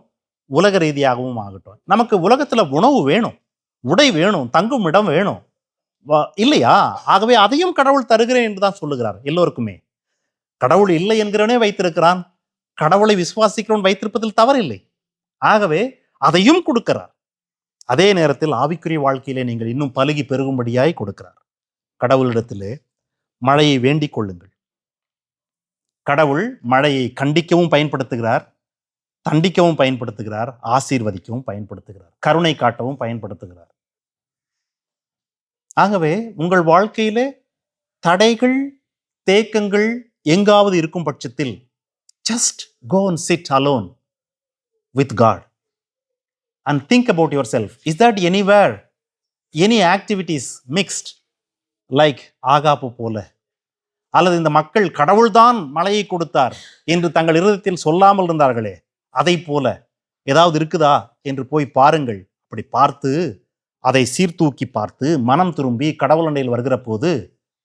உலக ரீதியாகவும் ஆகட்டும். நமக்கு உலகத்துல உணவு வேணும், உடை வேணும், தங்கும் இடம் வேணும் இல்லையா? ஆகவே அதையும் கடவுள் தருகிறேன் என்றுதான் சொல்லுகிறார் எல்லோருக்குமே. கடவுள் இல்லை என்கிறவனே வைத்திருக்கிறான், கடவுளை விசுவாசிக்கிறவன் வைத்திருப்பதில் தவறில்லை. ஆகவே அதையும் கொடுக்கிறார். அதே நேரத்தில் ஆவிக்குரிய வாழ்க்கையிலே நீங்கள் இன்னும் பலுகி பெருகும்படியாய் கொடுக்கிறார். கடவுளிடத்திலே மழையை வேண்டிக் கொள்ளுங்கள். கடவுள் மழையை கண்டிக்கவும் பயன்படுத்துகிறார், தண்டிக்கவும் பயன்படுத்துகிறார், ஆசீர்வதிக்கவும் பயன்படுத்துகிறார், கருணை காட்டவும் பயன்படுத்துகிறார். ஆகவே உங்கள் வாழ்க்கையிலே தடைகள், தேக்கங்கள் எங்காவது இருக்கும் பட்சத்தில் just go and sit alone with God and think about yourself. Is that anywhere any activities mixed like ஆகாப்பு போல, அல்லது இந்த மக்கள் கடவுள்தான் மழையை கொடுத்தார் என்று தங்கள் இருதயத்தில் சொல்லாமல் இருந்தார்களே, அதை போல ஏதாவது இருக்குதா என்று போய் பாருங்கள். அப்படி பார்த்து அதை சீர்தூக்கி பார்த்து மனம் திரும்பி கடவுள் அண்டையில் வருகிற போது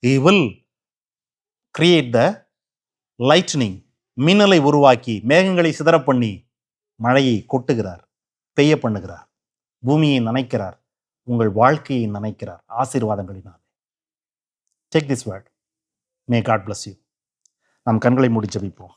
he will create the lightning, மின்னலை உருவாக்கி மேகங்களை சிதற பண்ணி மழையை கொட்டுகிறார், பெய்ய பண்ணுகிறார், பூமியை நனைக்கிறார், உங்கள் வாழ்க்கையை நனைக்கிறார் ஆசீர்வாதங்களினால். Take this word. May God bless you. நாம் கண்களை மூடி ஜெபிப்போம்.